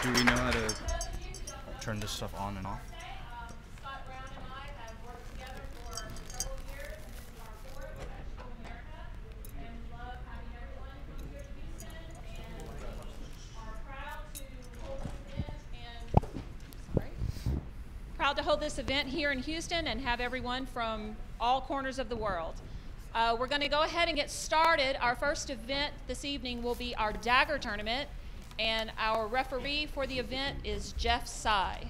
Do we know how to turn this stuff on and off? Proud to hold this event here in Houston and have everyone from all corners of the world. We're going to go ahead and get started. Our first event this evening will be our dagger tournament, and our referee for the event is Jeff Tsay.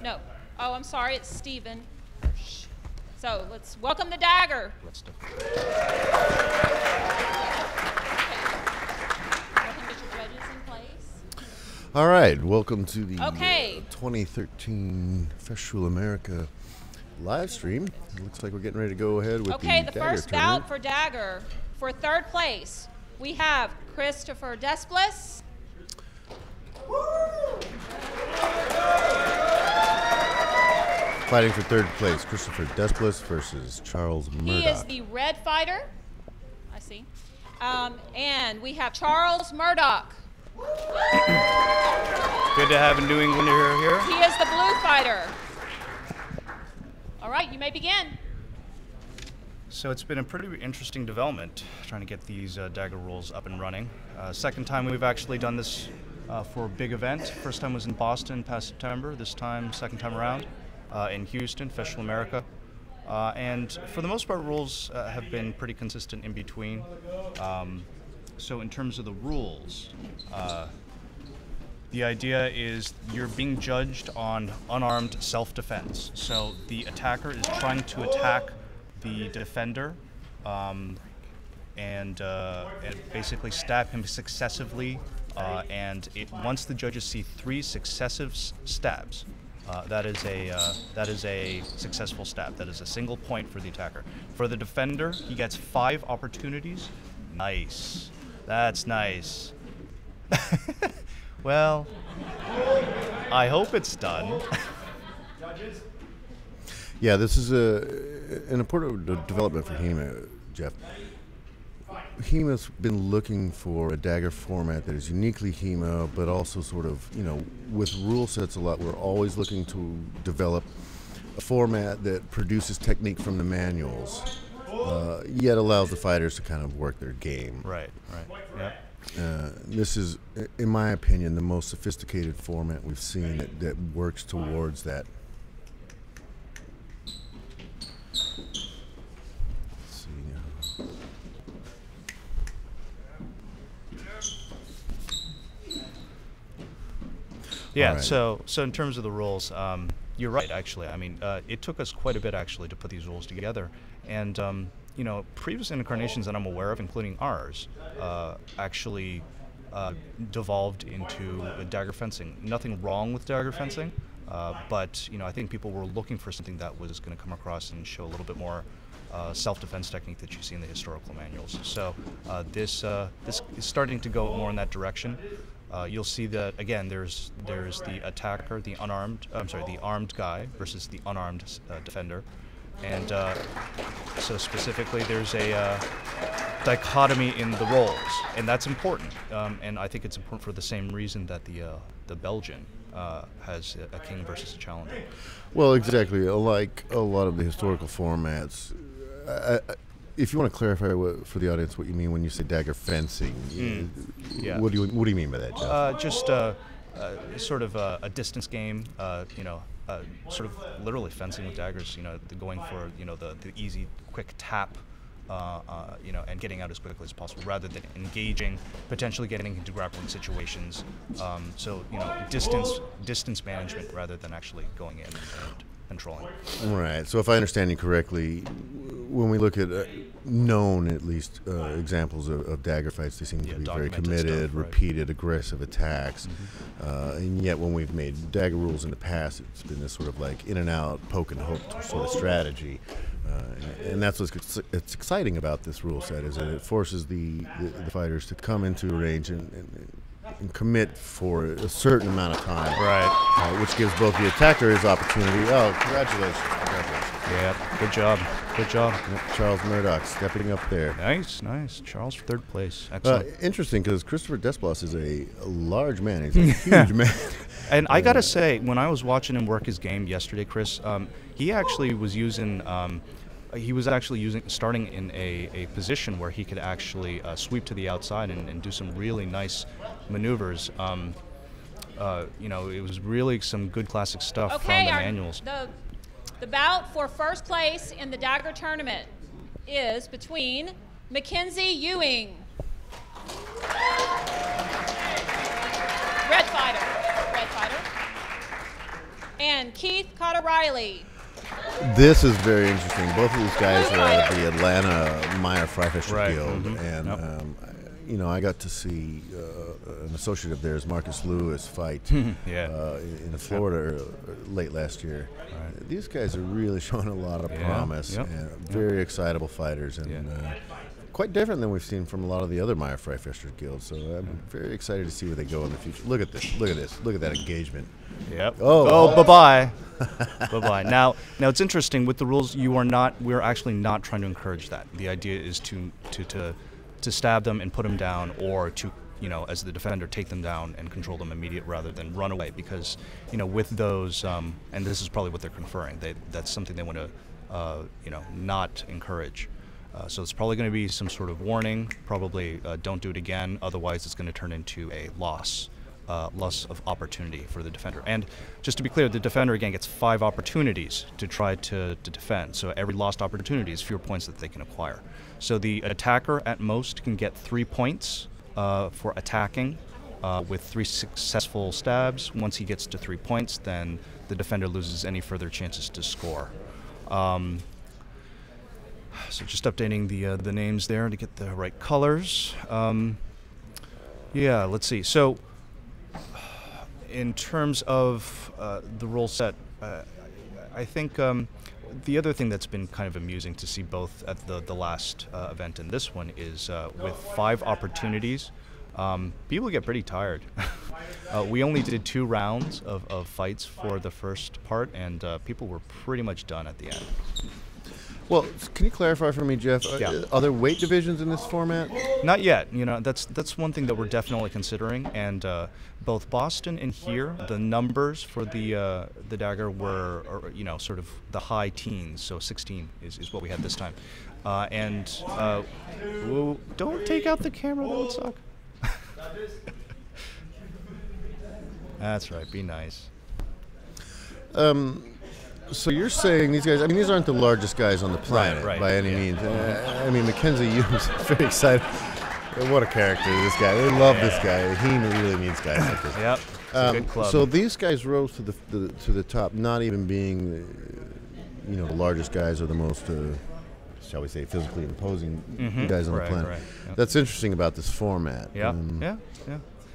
No, oh, I'm sorry, it's Stephen. So let's welcome the dagger. Let's do Go ahead and get your judges in place. All right, welcome to the 2013 Fechtschule America live stream. It looks like we're getting ready to go ahead with the first bout for dagger. For third place, we have Christopher Desplis. Fighting for third place, Christopher Desplis versus Charles Murdoch. He is the red fighter. I see. And we have Charles Murdoch. Good to have a New Englander here. He is the blue fighter. All right, you may begin. So it's been a pretty interesting development trying to get these dagger rules up and running. Second time we've actually done this for a big event. First time was in Boston past September. This time, second time around in Houston, Fechtschule America. And for the most part, rules have been pretty consistent in between. So in terms of the rules, the idea is you're being judged on unarmed self-defense. So the attacker is trying to attack the defender and basically stab him successively. Once the judges see 3 successive stabs, that is a successful stab. That is a single point for the attacker. For the defender, he gets 5 opportunities. Nice. That's nice. Well, I hope it's done. Yeah, this is an important development for HEMA, Jeff. HEMA's been looking for a dagger format that is uniquely HEMA, but also sort of, with rule sets a lot, we're always looking to develop a format that produces technique from the manuals, yet allows the fighters to kind of work their game. Right, yeah. This is, in my opinion, the most sophisticated format we've seen that works towards that. Let's see. Yeah, right. so in terms of the rules, you're right, actually. I mean, it took us quite a bit, actually, to put these rules together. And, previous incarnations that I'm aware of, including ours, actually devolved into dagger fencing. Nothing wrong with dagger fencing, but, I think people were looking for something that was going to come across and show a little bit more self-defense technique that you see in the historical manuals. So this is starting to go more in that direction. You'll see that again. There's the attacker, the armed guy versus the unarmed defender, and so specifically there's a dichotomy in the roles, and that's important. And I think it's important for the same reason that the Belgian has a king versus a challenger. Well, exactly. Like a lot of the historical formats. If you want to clarify for the audience what you mean when you say dagger fencing, yeah. What do you mean by that, Jeff? Just sort of a distance game, sort of literally fencing with daggers. Going for the easy, quick tap, and getting out as quickly as possible, rather than engaging, potentially getting into grappling situations. So distance management rather than actually going in and controlling. Right. So if I understand you correctly, when we look at known, at least, examples of dagger fights, they seem to be very committed, stuff, repeated, aggressive attacks. And yet when we've made dagger rules in the past, it's been this sort of like in and out, poke and hope sort of strategy. And that's what's exciting about this rule set, is that it forces the fighters to come into a range and commit for a certain amount of time. Right. Which gives both the attacker his opportunity. Oh, congratulations. Yeah, good job. Good job. Yep, Charles Murdoch stepping up there. Nice, nice. Charles for third place. Excellent. Interesting, because Christopher Desplos is a large man. He's a huge man. And I gotta say, when I was watching him work his game yesterday, Chris, he actually was using. He was actually starting in a position where he could actually sweep to the outside and do some really nice maneuvers. You know, it was really some good classic stuff from the manuals. The bout for first place in the dagger tournament is between Mackenzie Ewing, red fighter, and Keith Cotter-Riley. This is very interesting. Both of these guys are out of the Atlanta Meyer Freifischer Guild, and you know, I got to see an associate of theirs, Marcus Lewis, fight in Florida late last year. Right. These guys are really showing a lot of promise, and very excitable fighters, and quite different than we've seen from a lot of the other Meyer Freifischer guilds. So I'm very excited to see where they go in the future. Look at this! Look at this! Look at that engagement! Yep. Oh, bye-bye. Bye-bye. Now it's interesting with the rules. We're actually not trying to encourage that. The idea is to stab them and put them down, or to, you know, as the defender, take them down and control them immediate rather than run away. Because, you know, with those, and this is probably what they're conferring. That's something they want to, you know, not encourage. So it's probably going to be some sort of warning. Probably don't do it again. Otherwise, it's going to turn into a loss of opportunity for the defender. And just to be clear, the defender again gets 5 opportunities to try to defend. So every lost opportunity is fewer points that they can acquire. So the attacker at most can get 3 points for attacking with 3 successful stabs. Once he gets to 3 points, then the defender loses any further chances to score. So just updating the names there to get the right colors. Yeah, let's see. So in terms of the rule set, I think the other thing that's been kind of amusing to see both at the last event and this one is with 5 opportunities, people get pretty tired. We only did 2 rounds of fights for the first part, and people were pretty much done at the end. Well, can you clarify for me, Jeff? Are there weight divisions in this format? Not yet. You know, that's one thing that we're definitely considering. And both Boston and here, the numbers for the dagger were, you know, sort of the high teens. So 16 is what we had this time. Whoa, don't take out the camera. That would suck. That's right. Be nice. So you're saying these guys, I mean, these aren't the largest guys on the planet by any means. I mean, Mackenzie Ewing's very excited. What a character, this guy. We love this guy. He really needs guys like this. Yep. It's a good club. So these guys rose to the top, not even being, you know, the largest guys or the most, shall we say, physically imposing guys on the planet. Right. Yep. That's interesting about this format. Yeah.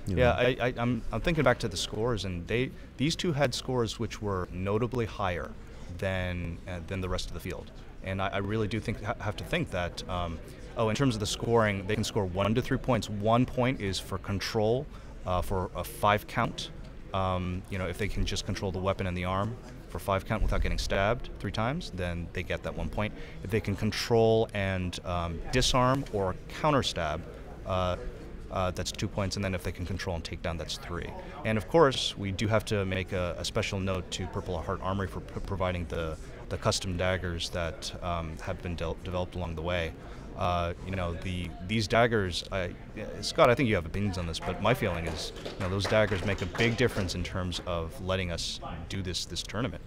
I'm thinking back to the scores, and these two had scores which were notably higher than the rest of the field. And I really do have to think that in terms of the scoring, they can score 1 to 3 points. 1 point is for control, for a 5 count. You know, if they can just control the weapon and the arm for 5 count without getting stabbed 3 times, then they get that 1 point. If they can control and disarm or counter stab, that's 2 points, and then if they can control and take down, that's 3. And of course, we do have to make a special note to Purple Heart Armory for providing the custom daggers that have been developed along the way. You know, these daggers, Scott, I think you have opinions on this, but my feeling is, you know, those daggers make a big difference in terms of letting us do this tournament.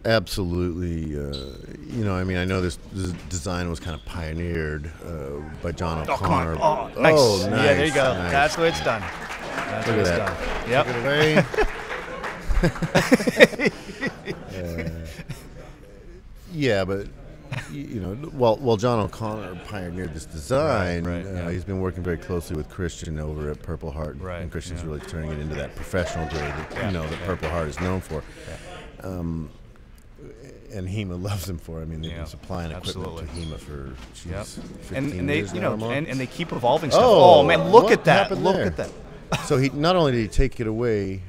Absolutely. You know, I mean, I know this design was kind of pioneered by John O'Connor. Oh, nice. Oh, nice. Yeah, there you go. Nice. That's the way it's done. That's the way it's done. Yep. Yeah, but you know, while John O'Connor pioneered this design, he's been working very closely with Christian over at Purple Heart, and Christian's really turning it into that professional grade that, you know, that Purple Heart is known for. And HEMA loves them for. I mean, they've been supplying equipment to HEMA for 15 years now. And they keep evolving stuff. Oh man, look at that! Look at that! So he not only did he take it away,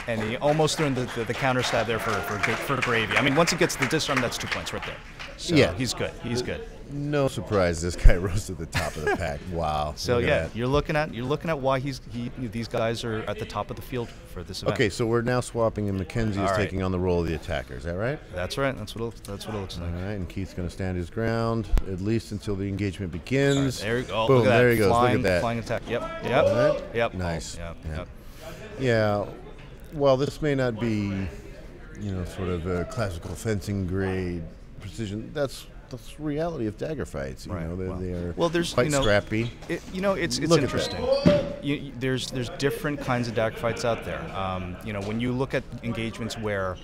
and he almost threw in the counter stab there for gravy. I mean, once he gets the disarm, that's 2 points right there. So Yeah. he's good. He's good. No surprise, this guy rose to the top of the pack. Wow. So Look at yeah, that. you're looking at why these guys are at the top of the field for this event. Okay, so we're now swapping, and Mackenzie is All right. taking on the role of the attacker. Is that right? That's right. That's what it looks like. All right, and Keith's going to stand his ground at least until the engagement begins. There you go. Boom, Look at that. there he goes. Flying, Look at that. Flying attack. Yep. All right. Yep. Nice. Yep. Yeah. Yep. Yeah. While this may not be, sort of a classical fencing grade precision, that's the reality of dagger fights. Right. They are there's quite scrappy. it's Look at interesting. There's different kinds of dagger fights out there. When you look at engagements where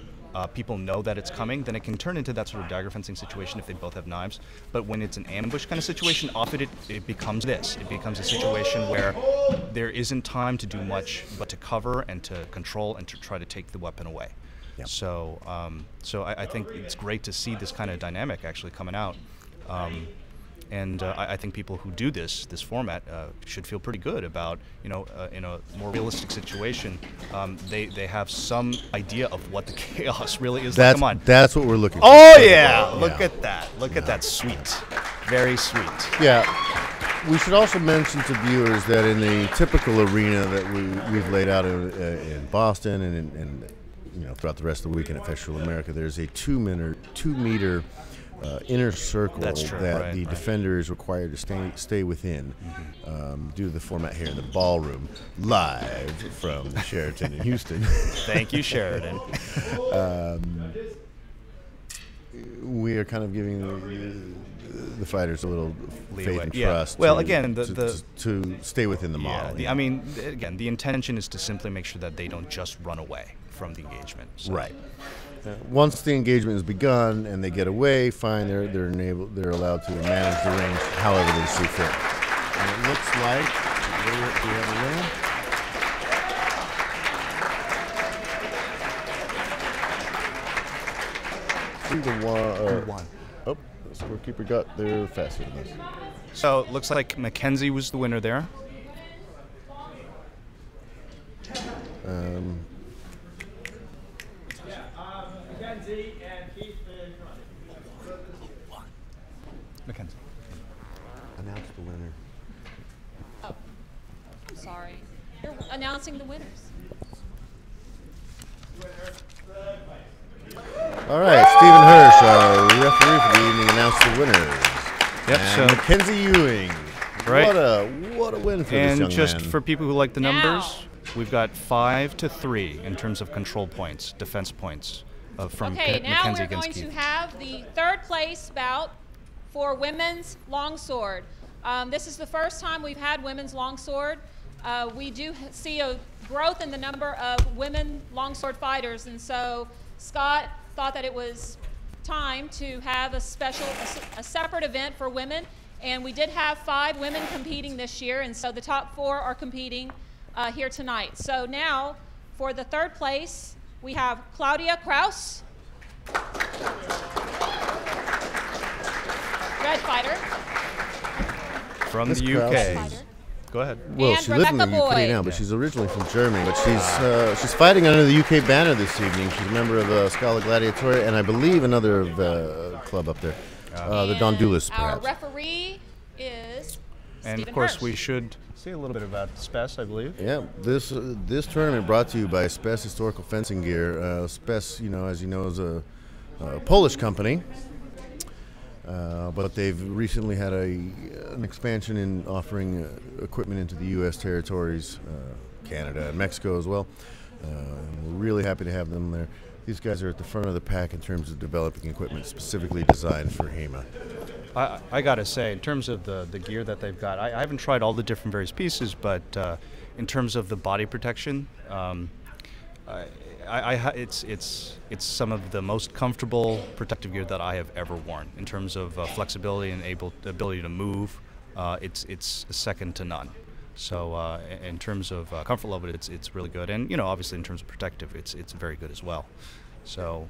people know that it's coming, then it can turn into that sort of dagger fencing situation if they both have knives. But when it's an ambush kind of situation, often it becomes this. It becomes a situation where there isn't time to do much but to cover and to control and to try to take the weapon away. Yep. So I think it's great to see this kind of dynamic actually coming out. I think people who do this format should feel pretty good about, in a more realistic situation, they have some idea of what the chaos really is like. Come on. That's what we're looking for. Oh yeah! Look at that! Look at that! Sweet, very sweet. Yeah. We should also mention to viewers that in the typical arena that we've laid out in Boston and throughout the rest of the weekend at Fechtschule America, there's a 2 meter inner circle that the defender is required to stay within due to the format here in the ballroom, live from the Sheraton in Houston. Thank you, Sheraton. We are kind of giving the fighters a little leeway. Faith and trust. Well, to, again, to stay within the model. I mean, again, the intention is to simply make sure that they don't just run away from the engagement. So. Right. Once the engagement has begun and they get away, fine. They're allowed to manage the range however they see fit. And it looks like do we have a winner? One. Oh, the scorekeeper got there faster than us. So it looks like Mackenzie was the winner there. Mackenzie and Keith Mackenzie. Announce the winner. Oh, I'm sorry. You're announcing the winners. All right, Stephen Hirsch, our referee for the evening, announced the winners. Yep. And So Mackenzie Ewing. Right. What a win for this young and just man. for people who like the Now. numbers, we've got 5-3 in terms of control points, defense points from Okay, now Mackenzie we're against going to Keith. have the third place bout for women's longsword. This is the first time we've had women's longsword. We do see a growth in the number of women longsword fighters, and so Scott thought that it was time to have a separate event for women, and we did have 5 women competing this year, and so the top 4 are competing here tonight. So now for the third place, we have Claudia Kraus, red fighter. From Miss the Krause UK. Fighter. Go ahead. Well, And she lives in the Rebecca UK Boyd. now, but she's originally from Germany. But she's fighting under the UK banner this evening. She's a member of Scala Gladiatoria, and I believe another club up there, the Don Dulis, Our perhaps. referee is And Stephen of course, Hirsch. we should say a little bit about Spes, I believe. Yeah, this tournament brought to you by Spes Historical Fencing Gear. Spes, as you know, is a Polish company. But they've recently had an expansion in offering equipment into the U.S. territories, Canada, and Mexico as well. We're really happy to have them there. These guys are at the front of the pack in terms of developing equipment specifically designed for HEMA. I gotta say, in terms of the gear that they've got, I haven't tried all the different various pieces, but in terms of the body protection, it's some of the most comfortable protective gear that I have ever worn. In terms of flexibility and ability to move, it's second to none. So in terms of comfort level, it's really good, and obviously in terms of protective, it's very good as well. So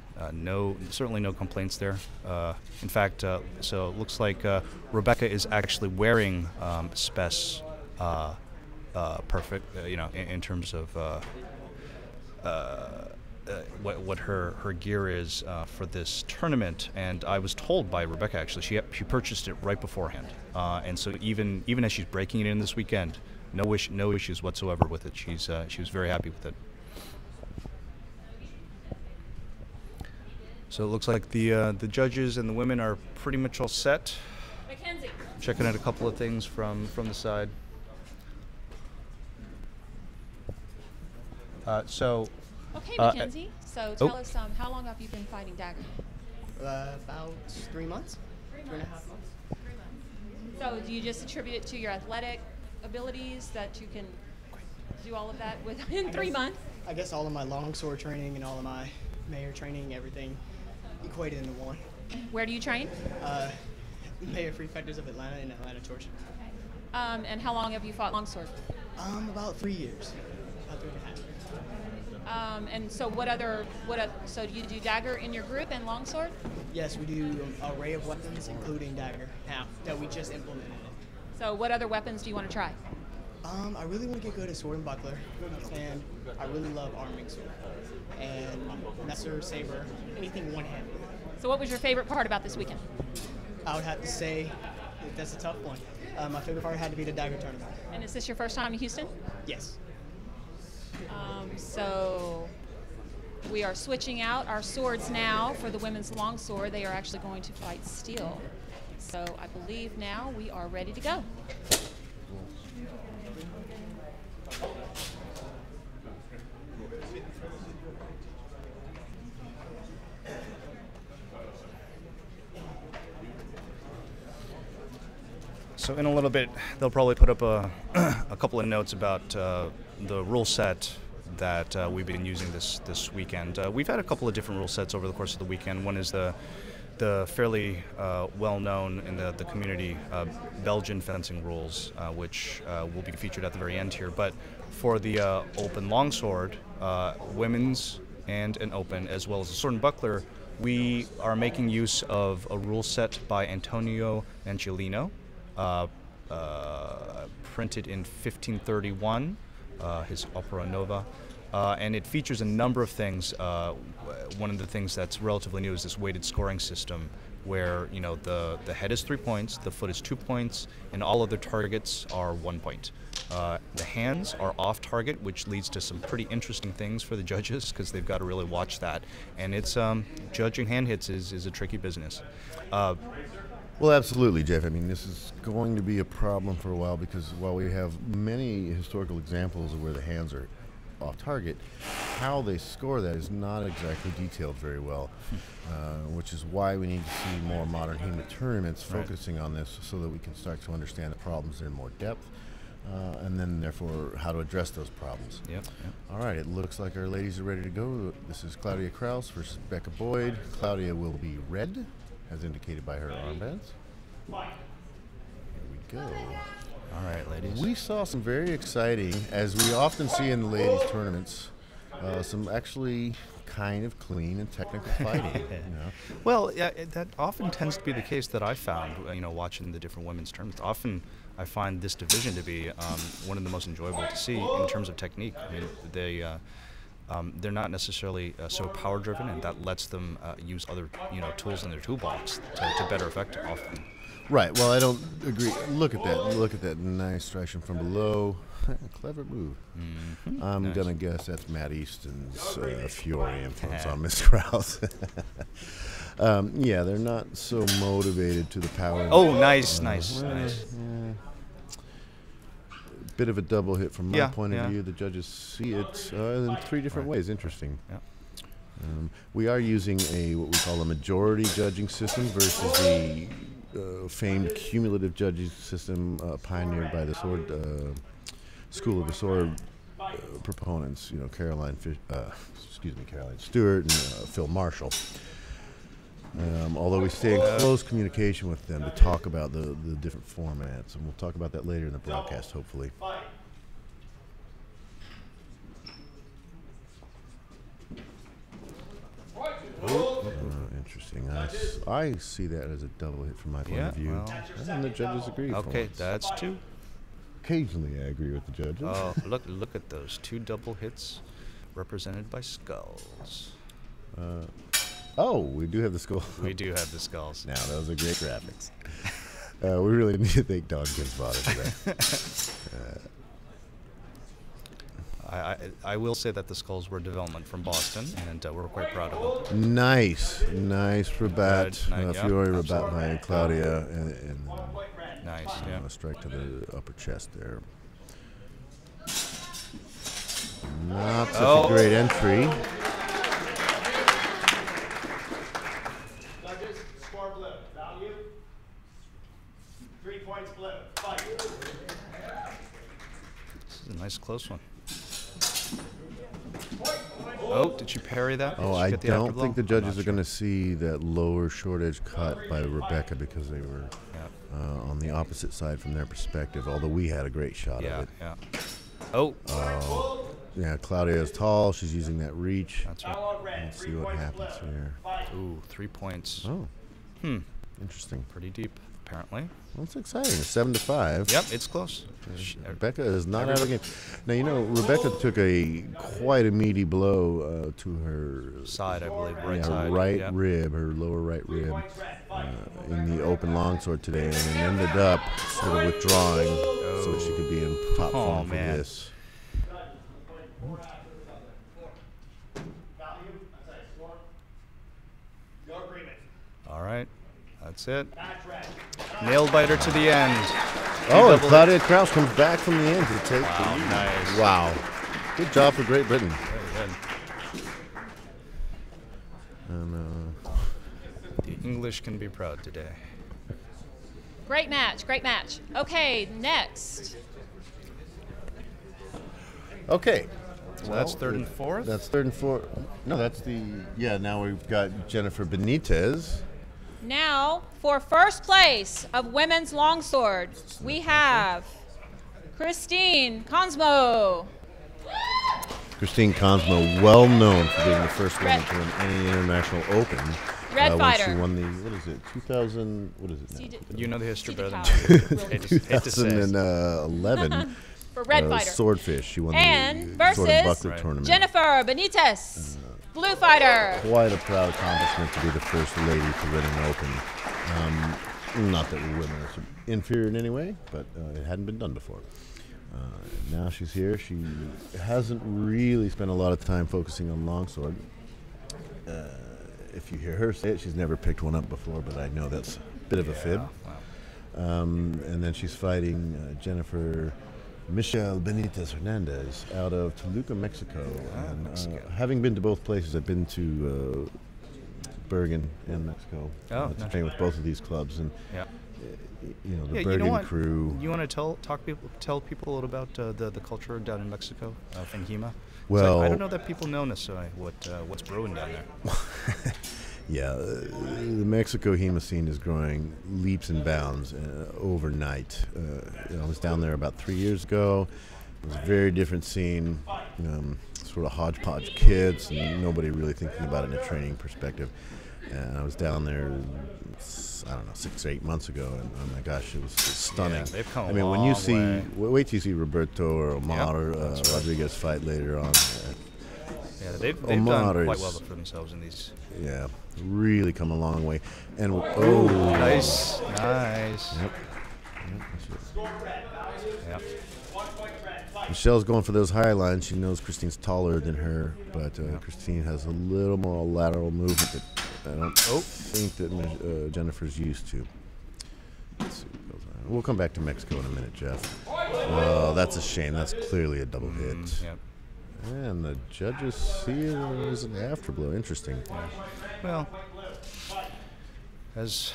certainly no complaints there. In fact, so it looks like Rebecca is actually wearing Spes perfect. In terms of what her gear is for this tournament, and I was told by Rebecca actually she purchased it right beforehand, and so even as she's breaking it in this weekend, no issues whatsoever with it. She was very happy with it. So it looks like the judges and the women are pretty much all set. Mackenzie. Checking out a couple of things from the side. Okay, Mackenzie. So tell us, how long have you been fighting dagger? About 3 months. 3.5 months. 3 months. So do you just attribute it to your athletic abilities that you can do all of that within 3 months? I guess all of my longsword training and all of my mayor training, everything equated into one. Where do you train? Mayor Free Fighters of Atlanta in Atlanta, Georgia. And how long have you fought longsword? About 3 years. About 3.5 years. And so so do you do dagger in your group and longsword? Yes, we do an array of weapons, including dagger, now that we just implemented it. So what other weapons do you want to try? I really want to get good at sword and buckler, and I really love arming sword. And messer, saber, anything one-handed. So what was your favorite part about this weekend? I would have to say that's a tough one. My favorite part had to be the dagger tournament. And is this your first time in Houston? Yes. So we are switching out our swords now for the women's longsword. They are actually going to fight steel. So I believe now we are ready to go. So in a little bit, they'll probably put up a couple of notes about the rule set that we've been using this weekend. We've had a couple of different rule sets over the course of the weekend. One is the fairly well-known in the community Belgian fencing rules, which will be featured at the very end here. But for the open longsword, women's and an open, as well as a sword and buckler, we are making use of a rule set by Antonio Angelino, printed in 1531, his Opera Nova, and it features a number of things. One of the things that's relatively new is this weighted scoring system, where the head is 3 points, the foot is 2 points, and all other targets are 1 point. The hands are off target, which leads to some pretty interesting things for the judges because they've got to really watch that. And it's judging hand hits is a tricky business. Well, absolutely, Jeff. I mean, this is going to be a problem for a while because while we have many historical examples of where the hands are off target, how they score that is not exactly detailed very well, which is why we need to see more modern HEMA tournaments focusing on this so that we can start to understand the problems in more depth, and then therefore how to address those problems. Yep. All right, it looks like our ladies are ready to go. This is Claudia Kraus versus Becca Boyd. Claudia will be red, as indicated by her armbands. Here we go. All right, ladies. We saw some very exciting, as we often see in the ladies' tournaments, some actually kind of clean and technical fighting. Well, yeah, that often tends to be the case that I found, watching the different women's tournaments. Often I find this division to be one of the most enjoyable to see in terms of technique. I mean, they're not necessarily so power-driven, and that lets them use other tools in their toolbox to better effect often. Right. Well, I don't agree. Look at that. Look at that nice traction from below. Clever move. Mm-hmm. I'm Nice. gonna guess that's Matt Easton's Fiore influence on Miss Krause. Yeah, they're not so motivated to the power. Oh, nice. Bit of a double hit from my Yeah, point of yeah. view. The judges see it in 3 different ways. Interesting. Yeah. We are using what we call a majority judging system versus the famed cumulative judging system pioneered by the sword school of the sword proponents. Caroline Stewart and Phil Marshall. Although we stay in close communication with them to talk about the different formats, and we'll talk about that later in the broadcast, hopefully. Interesting. I see that as a double hit from my point of view. well, And the judges agree. Okay, folks. that's 2. Occasionally I agree with the judges. Oh, look at those 2 double hits. represented by skulls. Oh, we do have the skull. We do have the skulls. Now, those are great graphics. We really need to thank Don Kim's father for that. I will say that the skulls were development from Boston, and we're quite proud of them. Nice rabat. Fiore rabat by Claudia. And Nice, yeah. Strike to the upper chest there. Not such a great entry. Judges, score blue. Value. 3 points blue. Fight. This is a nice close one. Oh, did you parry that? Oh, Did you I get the don't afterblow? think the I'm judges not are going to see that lower short edge cut by Rebecca because they were on the opposite side from their perspective, although we had a great shot of it. Yeah. Oh. Yeah, Claudia is tall. She's using that reach. That's right. Let's see what happens here. Ooh, 3 points. Oh. Interesting. Pretty deep, apparently. Well, it's exciting. 7-5. Yep, it's close. Rebecca is not out of the game. Now, you know, Rebecca took quite a meaty blow to her Side, I believe, right her side. right Yep. rib, her lower right rib, in the open longsword today, and it ended up sort of withdrawing so she could be in top form for man. this. All right, that's it. Nail biter to the end. Oh, and Claudia Kraus comes back from the end to take the lead. Nice. Wow. Good job for Great Britain. Very good. And, The English can be proud today. Great match, great match. Okay, next. okay. So that's third and fourth? That's third and fourth. No, that's now we've got Jennifer Benitez. Now, for first place of women's longsword, we have Christine Konsmo. Christine Konsmo, well known for being the first woman to win any international open. Red when fighter. She won the, what is it, 2000, what is it now? You know the history better than Cow. me. Hate to say. 2011 For Red Fighter. Swordfish. She won And the Sword and versus Buckler tournament. Jennifer Benitez, Blue Fighter. Quite a proud accomplishment to be the first lady to win an open. Not that women are inferior in any way, but it hadn't been done before. Now she's here. She hasn't really spent a lot of time focusing on longsword. If you hear her say it, she's never picked one up before, but I know that's a bit of a fib. Wow. And then she's fighting Jennifer Michelle Benitez Hernandez out of Toluca, Mexico. And, having been to both places, I've been to Bergen and Mexico to train with both of these clubs, and you know the Bergen crew. You want to tell people a little about the culture down in Mexico, in HEMA? Well, I don't know that people know necessarily what's brewing down there. Yeah, the Mexico HEMA scene is growing leaps and bounds overnight. I was down there about 3 years ago. It was a very different scene, sort of hodgepodge kids, and nobody really thinking about it in a training perspective. And I was down there, I don't know, 6 or 8 months ago, and oh my gosh, it was stunning. Yeah, they've come I mean, when you see, way. wait till you see Roberto or Omar or right. Rodriguez fight later on. Yeah, they've done quite well for themselves in these. Yeah, really come a long way. And Nice. Yep. Yep. Michelle's going for those high lines. She knows Christine's taller than her, but Christine has a little more lateral movement that I don't think that Jennifer's used to. Let's see what goes on. We'll come back to Mexico in a minute, Jeff. Oh, that's a shame. That's clearly a double hit. Yep. And the judges see it as an afterblow. Interesting. Well, as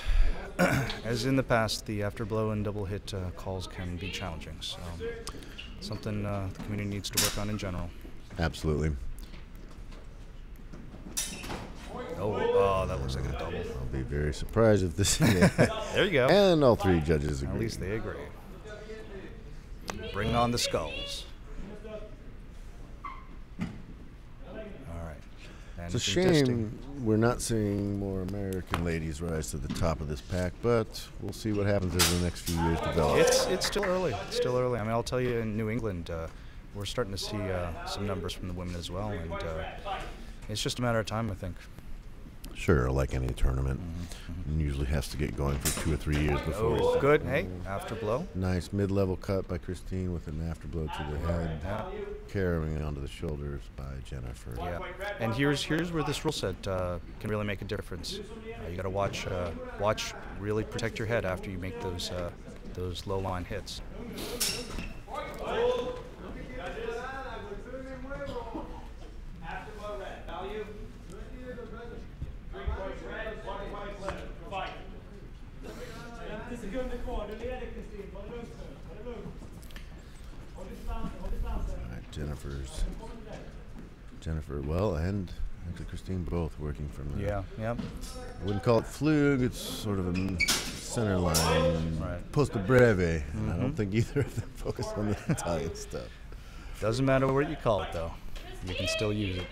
in the past, the afterblow and double hit calls can be challenging. So something the community needs to work on in general. Absolutely. Oh, that looks like a double. I'll be very surprised if this. There you go. And all three judges agree. At least they agree. Bring on the skulls. It's a shame we're not seeing more American ladies rise to the top of this pack, but we'll see what happens as the next few years develop. It's still early. It's still early. I mean, I'll tell you, in New England, we're starting to see some numbers from the women as well, and it's just a matter of time, I think. Sure, like any tournament. Usually has to get going for 2 or 3 years before. Oh, good. Hey, afterblow. Nice mid-level cut by Christine with an afterblow to the head, carrying onto the shoulders by Jennifer. Yeah, and here's where this rule set can really make a difference. You got to watch, really protect your head after you make those low line hits. Jennifer, well, and actually Christine both working from there. Yeah. I wouldn't call it flug, it's sort of a center line. Right. Posto breve. I don't think either of them focus on the Italian stuff. Doesn't matter what you call it, though. You can still use it.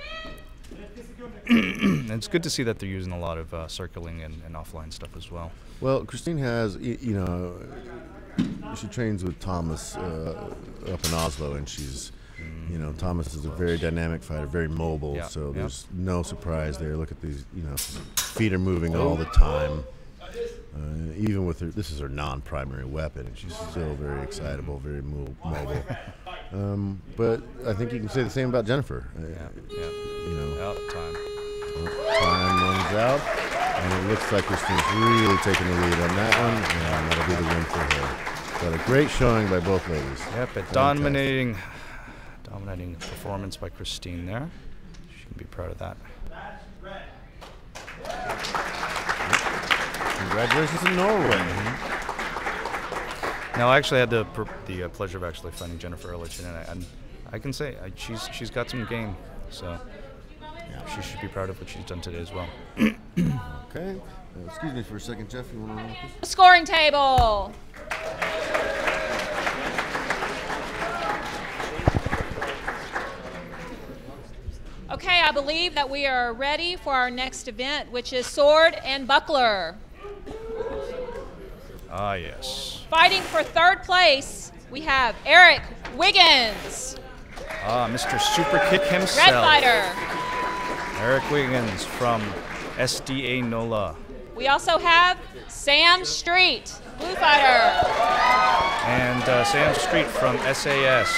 And it's good to see that they're using a lot of circling and offline stuff as well. Well, Christine has, you know, she trains with Thomas up in Oslo, and she's, you know, Thomas is a very dynamic fighter, very mobile, so there's no surprise there. Look at these, you know, feet are moving all the time. Even with her, this is her non-primary weapon, and she's still very excitable, very mobile. But I think you can say the same about Jennifer. You know, time runs out, and it looks like Christine's really taking the lead on that one, and that'll be the win for her. But a great showing by both ladies. Yep, a dominating performance by Christine there. She can be proud of that. Congratulations to Norway. Now, I actually had the pleasure of actually finding Jennifer earlier today, and I can say she's got some game, so she should be proud of what she's done today as well. Okay. Excuse me for a second, Jeff. You want to run with this? Scoring table. Okay, I believe that we are ready for our next event, which is sword and buckler. Ah, yes. Fighting for third place, we have Eric Wiggins. Ah, Mr. Super Kick himself. Red fighter. Eric Wiggins from SDA NOLA. We also have Sam Street, blue fighter. And Sam Street from SAS.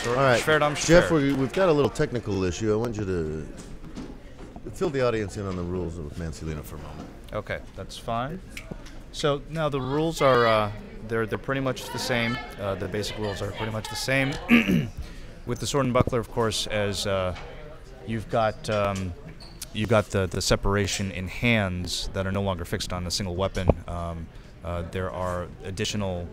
All right, Jeff, Schwer. we've got a little technical issue. I want you to fill the audience in on the rules of Mancelina for a moment. Okay, that's fine. So now the rules are they're pretty much the same. The basic rules are pretty much the same. With the sword and buckler, of course, as you've got the separation in hands that are no longer fixed on a single weapon. There are additional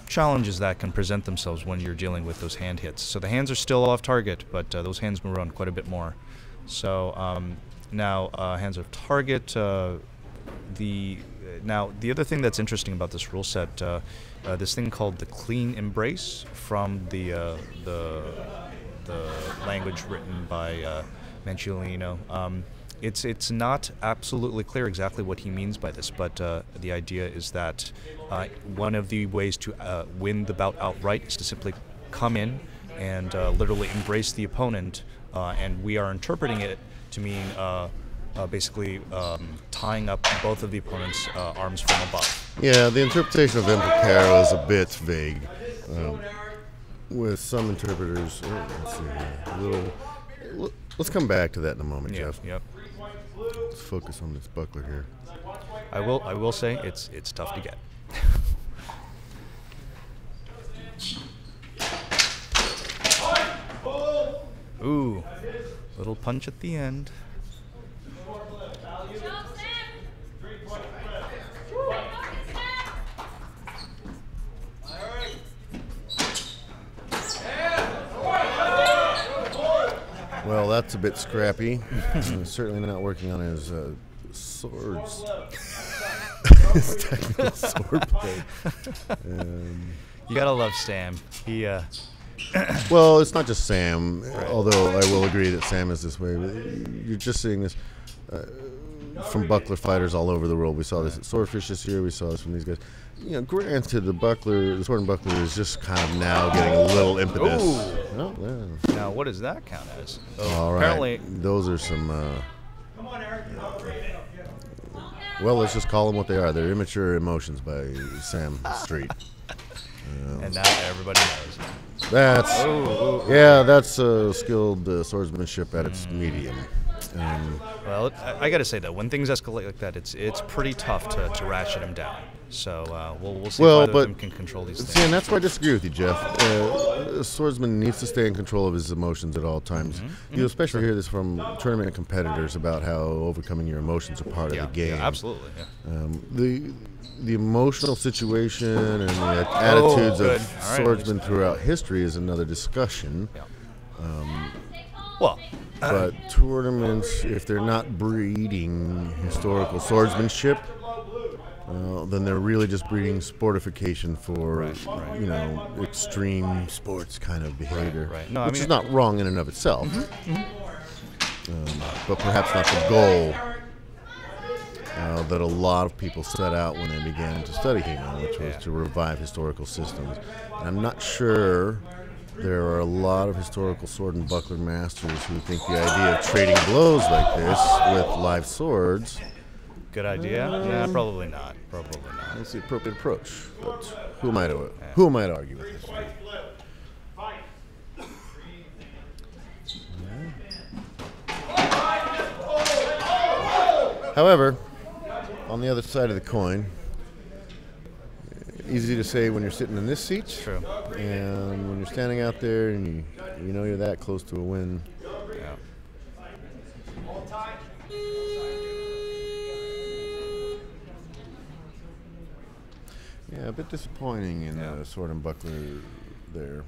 challenges that can present themselves when you're dealing with those hand hits. So the hands are still off target, but those hands move around quite a bit more. So now hands off target. Now the other thing that's interesting about this rule set, this thing called the clean embrace from the language written by Mancelino. It's not absolutely clear exactly what he means by this, but the idea is that one of the ways to win the bout outright is to simply come in and literally embrace the opponent, and we are interpreting it to mean basically tying up both of the opponent's arms from above. Yeah, the interpretation of Imprecaro is a bit vague. With some interpreters, let's see here. Let's come back to that in a moment, Jeff. Yep. Let's focus on this buckler here. I will say it's tough to get. Ooh, little punch at the end. Well, that's a bit scrappy. Certainly not working on his swords. His technical swordplay. You gotta love Sam. He. Well, it's not just Sam, although I will agree that Sam is this way. You're just seeing this from buckler fighters all over the world. We saw this at Swordfish this year. We saw this from these guys. You know, granted, the sword and buckler is just kind of now getting a little impetus. Ooh. Oh, yeah. Now, what does that count as? Oh, All right. apparently, Those are some. Well, let's just call them what they are. They're immature emotions by Sam Street. and now everybody knows. That's that's skilled swordsmanship at its medium. Well, I got to say though, when things escalate like that, it's pretty tough to ratchet them down. So we'll see if either of them can control these things. See, and that's where I disagree with you, Jeff. A swordsman needs to stay in control of his emotions at all times. You especially hear this from tournament competitors about how overcoming your emotions are part of the game. Yeah, absolutely. Yeah. The emotional situation and the attitudes of swordsmen throughout history is another discussion. Yeah. Well, but tournaments, if they're not breeding historical swordsmanship, then they're really just breeding sportification for, extreme sports kind of behavior, No, which is not wrong in and of itself, but perhaps not the goal that a lot of people set out when they began to study HEMA, which was to revive historical systems. And I'm not sure there are a lot of historical sword and buckler masters who think the idea of trading blows like this with live swords. Good idea? Nah, probably not. Probably not. That's the appropriate approach. But who am I to argue with this? However, on the other side of the coin, easy to say when you're sitting in this seat. True. And when you're standing out there and you know you're that close to a win. Yeah. Yeah, a bit disappointing in Sword and Buckler there.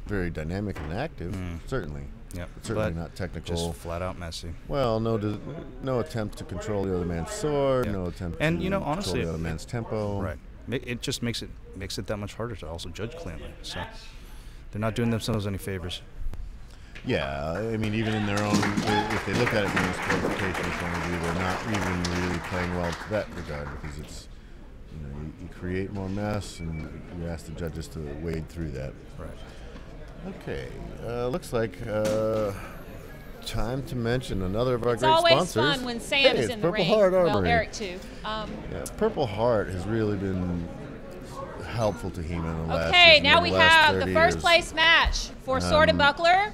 Very dynamic and active, certainly. Yeah, but certainly not technical. Just flat out messy. Well, no attempt to control the other man's sword. No attempt to honestly, control the other man's tempo. Right. It just makes it that much harder to also judge cleanly. So they're not doing themselves any favors. Yeah, I mean, even in their own, if they look at it from a sportification point of view, they're not even really playing well to that regard, because it's, you create more mess and you ask the judges to wade through that. Right. Okay, looks like time to mention another of our great sponsors. It's always fun when Sam is in the ring. Well, Eric too. Purple Heart has really been helpful to HEMA in the last Okay, years, now we have the first years. place match for Sword and Buckler.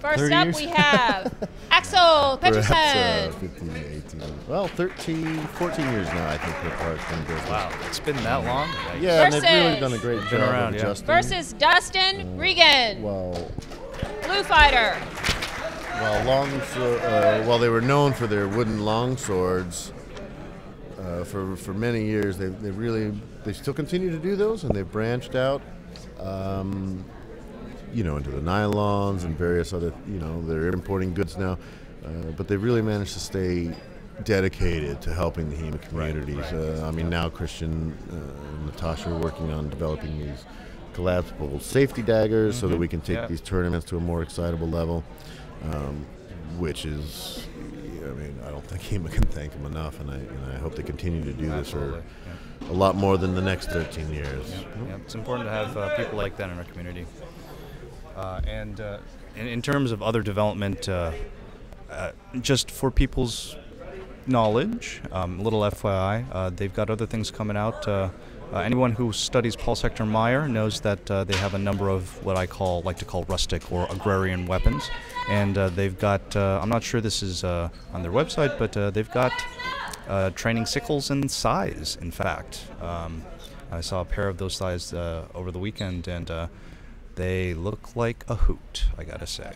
First up, years? we have Axel Pettersson. 15, 18, well, 13, 14 years now, I think Purple Heart's been business. Wow, it's been that long? Yeah, and they've really done a great job around, of adjusting. Versus Dustin Regan, Blue Fighter. While they were known for their wooden long swords, for many years, they still continue to do those, and they've branched out, into the nylons and various other, they're importing goods now, but they've really managed to stay dedicated to helping the HEMA communities. Now Christian and Natasha are working on developing these collapsible safety daggers so that we can take these tournaments to a more excitable level, which is, I don't think HEMA can thank them enough, and I hope they continue to do this for a lot more than the next 13 years. Yeah, it's important to have people like that in our community. And in terms of other development, just for people's knowledge, little FYI, they've got other things coming out. Anyone who studies Paul Sector Meyer knows that they have a number of what I like to call rustic or agrarian weapons, and they've got, I'm not sure this is on their website, but they've got training sickles and scythes, in fact. I saw a pair of those scythes over the weekend, and they look like a hoot, I gotta say.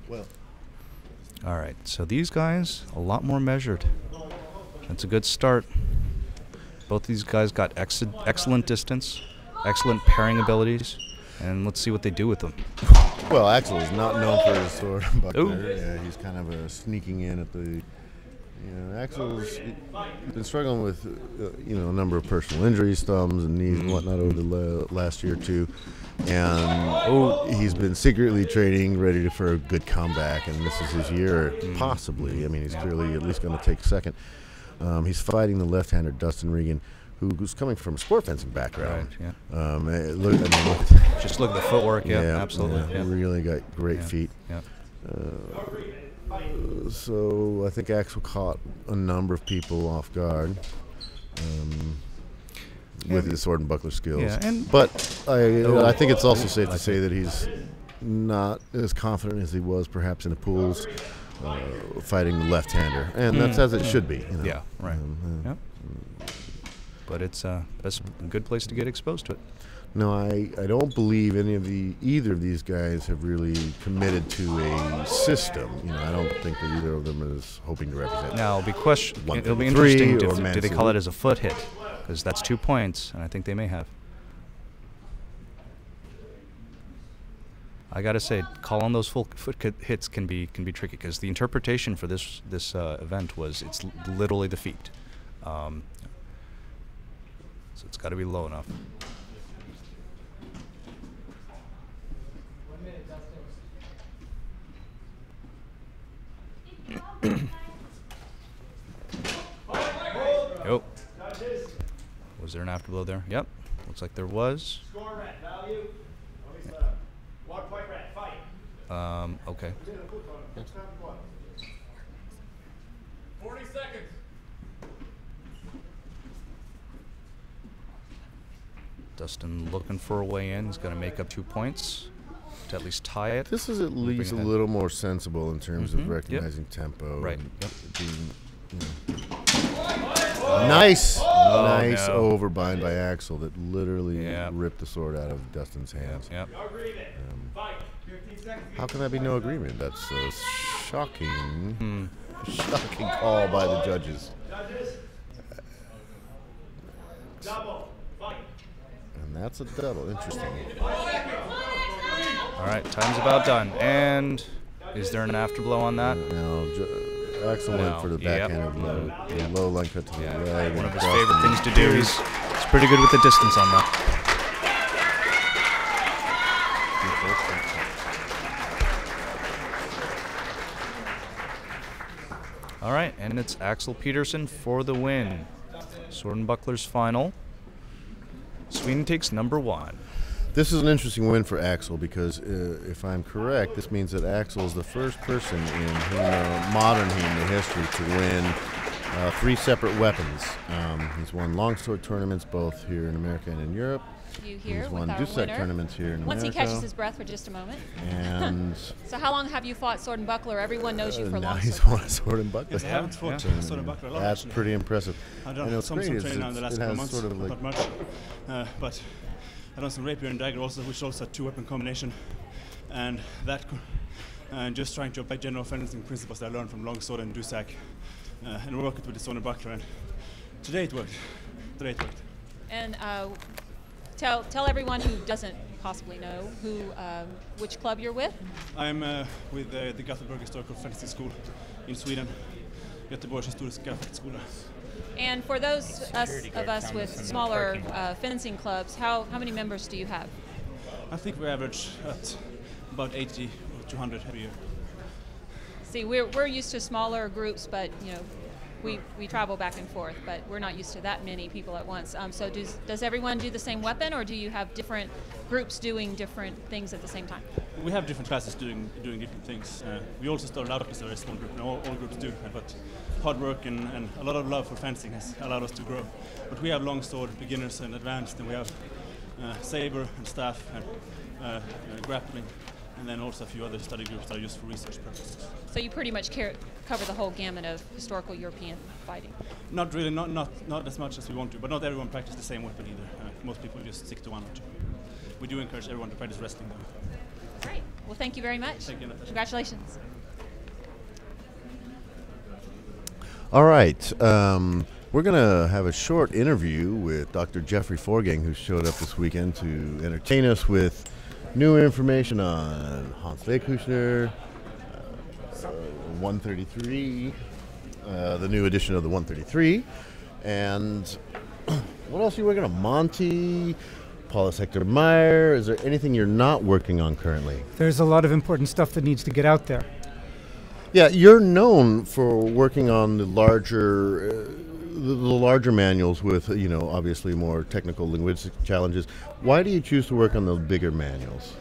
Well. All right, so these guys, a lot more measured. That's a good start. Both these guys got excellent distance, excellent pairing abilities, and let's see what they do with them. Well, Axel is not known for his sword and buckler. Yeah, he's kind of sneaking in at the. Axel's been struggling with, a number of personal injuries, thumbs and knees and whatnot over the last year or two, and he's been secretly training, ready for a good comeback, and this is his year, possibly. He's clearly at least going to take second. He's fighting the left-hander Dustin Regan, who's coming from a sport fencing background. Right, just look at the footwork. Yeah, absolutely. Yeah. Really got great feet. Yeah. So I think Axel caught a number of people off guard with his sword and buckler skills. Yeah, but I think it's also safe to say that he's not as confident as he was perhaps in the pools fighting the left-hander, and that's as it should be. You know? Yeah, right. But that's a good place to get exposed to it. No, I don't believe either of these guys have really committed to a system. You know, I don't think that either of them is hoping to represent. Now it'll be interesting. Do they call it as a foot hit? Because that's 2 points, and I think they may have. I gotta say, calling those full foot hits can be tricky because the interpretation for this event was it's literally the feet. So it's got to be low enough. Yep. Was there an afterblow there? Yep. Looks like there was. Score red, value. 1 point red, fight. Okay. 40 seconds. Dustin looking for a way in. He's going to make up 2 points to at least tie it. This is at least a little more sensible in terms of recognizing tempo. Right. And being, nice overbind by Axel that literally ripped the sword out of Dustin's hands. Yep. How can that be no agreement? That's a shocking call by the judges. Double. Fight. And that's a double. Interesting. All right, time's about done. And is there an afterblow on that? No, Axel went for the backhand blow. The low line cut to the right. One of his favorite things to do. He's pretty good with the distance on that. All right, and it's Axel Peterson for the win. Sword and Buckler's final. Sweden takes number 1. This is an interesting win for Axel because, if I'm correct, this means that Axel is the first person in modern HEMA history to win 3 separate weapons. He's won longsword tournaments both here in America and in Europe. He's won Dusek tournaments here in Once America. he catches his breath for just a moment. And so how long have you fought sword and buckler? Everyone knows you for now long. he's won sword and buckler. Yes, I haven't fought sword and buckler a lot. That's pretty impressive. I've done some training now in the last couple of months, sort of like not much. But I've done some rapier and dagger also, which also had 2-weapon combination. And just trying to apply general fencing principles that I learned from longsword and Dusek. And work it with the sword and buckler. And today it worked. And tell everyone who doesn't possibly know which club you're with. I'm with the Gothenburg Historical Fencing School in Sweden. Göteborgs Historiska Fechtschule. And for those of us with smaller fencing clubs, how many members do you have? I think we average at about 80 or 200 every year. See, we're used to smaller groups, but we travel back and forth, but we're not used to that many people at once. So does everyone do the same weapon, or do you have different groups doing different things at the same time? We have different classes doing different things. We also started out as a very small group, and all groups do, but hard work and a lot of love for fencing has allowed us to grow. But we have longsword, beginners and advanced, and we have saber and staff and grappling, and then also a few other study groups that are used for research purposes. So you pretty much cover the whole gamut of historical European fighting? Not really, not as much as we want to, but not everyone practices the same weapon either. Most people just stick to one or two. We do encourage everyone to practice wrestling though. Great. Well, thank you very much. Thank you, Natasha. Congratulations. All right. We're going to have a short interview with Dr. Jeffrey Forgang, who showed up this weekend to entertain us with new information on Hans Weikushner, 133, the new edition of the 133, and what else are you working on? Monty, Paulus Hector Meyer. Is there anything you're not working on currently? There's a lot of important stuff that needs to get out there. Yeah, you're known for working on the larger the larger manuals with, obviously more technical linguistic challenges. Why do you choose to work on the bigger manuals?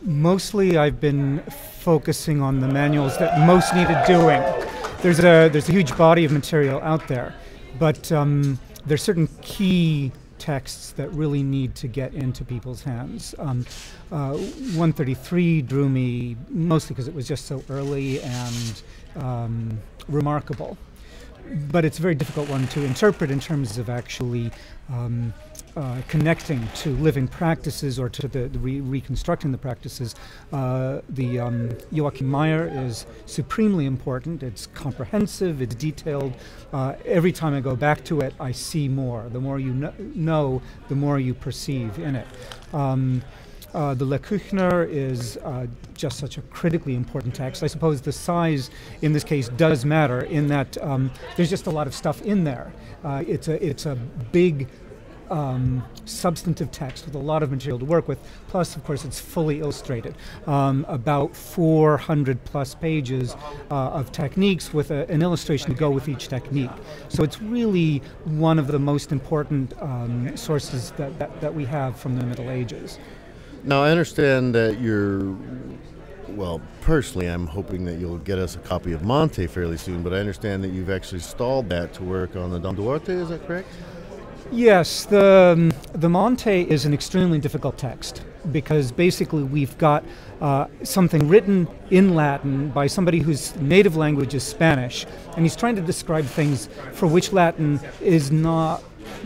Mostly I've been focusing on the manuals that most needed doing. There's a huge body of material out there, but there's certain key texts that really need to get into people's hands. 133 drew me mostly because it was just so early and remarkable. But it's a very difficult one to interpret in terms of actually connecting to living practices or to the reconstructing the practices. The Joachim Meyer is supremely important. It's comprehensive, it's detailed. Every time I go back to it, I see more. The more you know, the more you perceive in it. The Le Kuchner is just such a critically important text. I suppose the size in this case does matter in that there's just a lot of stuff in there. It's a big substantive text with a lot of material to work with, plus of course it's fully illustrated. About 400 plus pages of techniques with an illustration to go with each technique. So it's really one of the most important sources that we have from the Middle Ages. Now, I understand that well, personally, I'm hoping that you'll get us a copy of Monte fairly soon, but I understand that you've actually stalled that to work on the Don Duarte, is that correct? Yes, the Monte is an extremely difficult text because basically we've got something written in Latin by somebody whose native language is Spanish, and he's trying to describe things for which Latin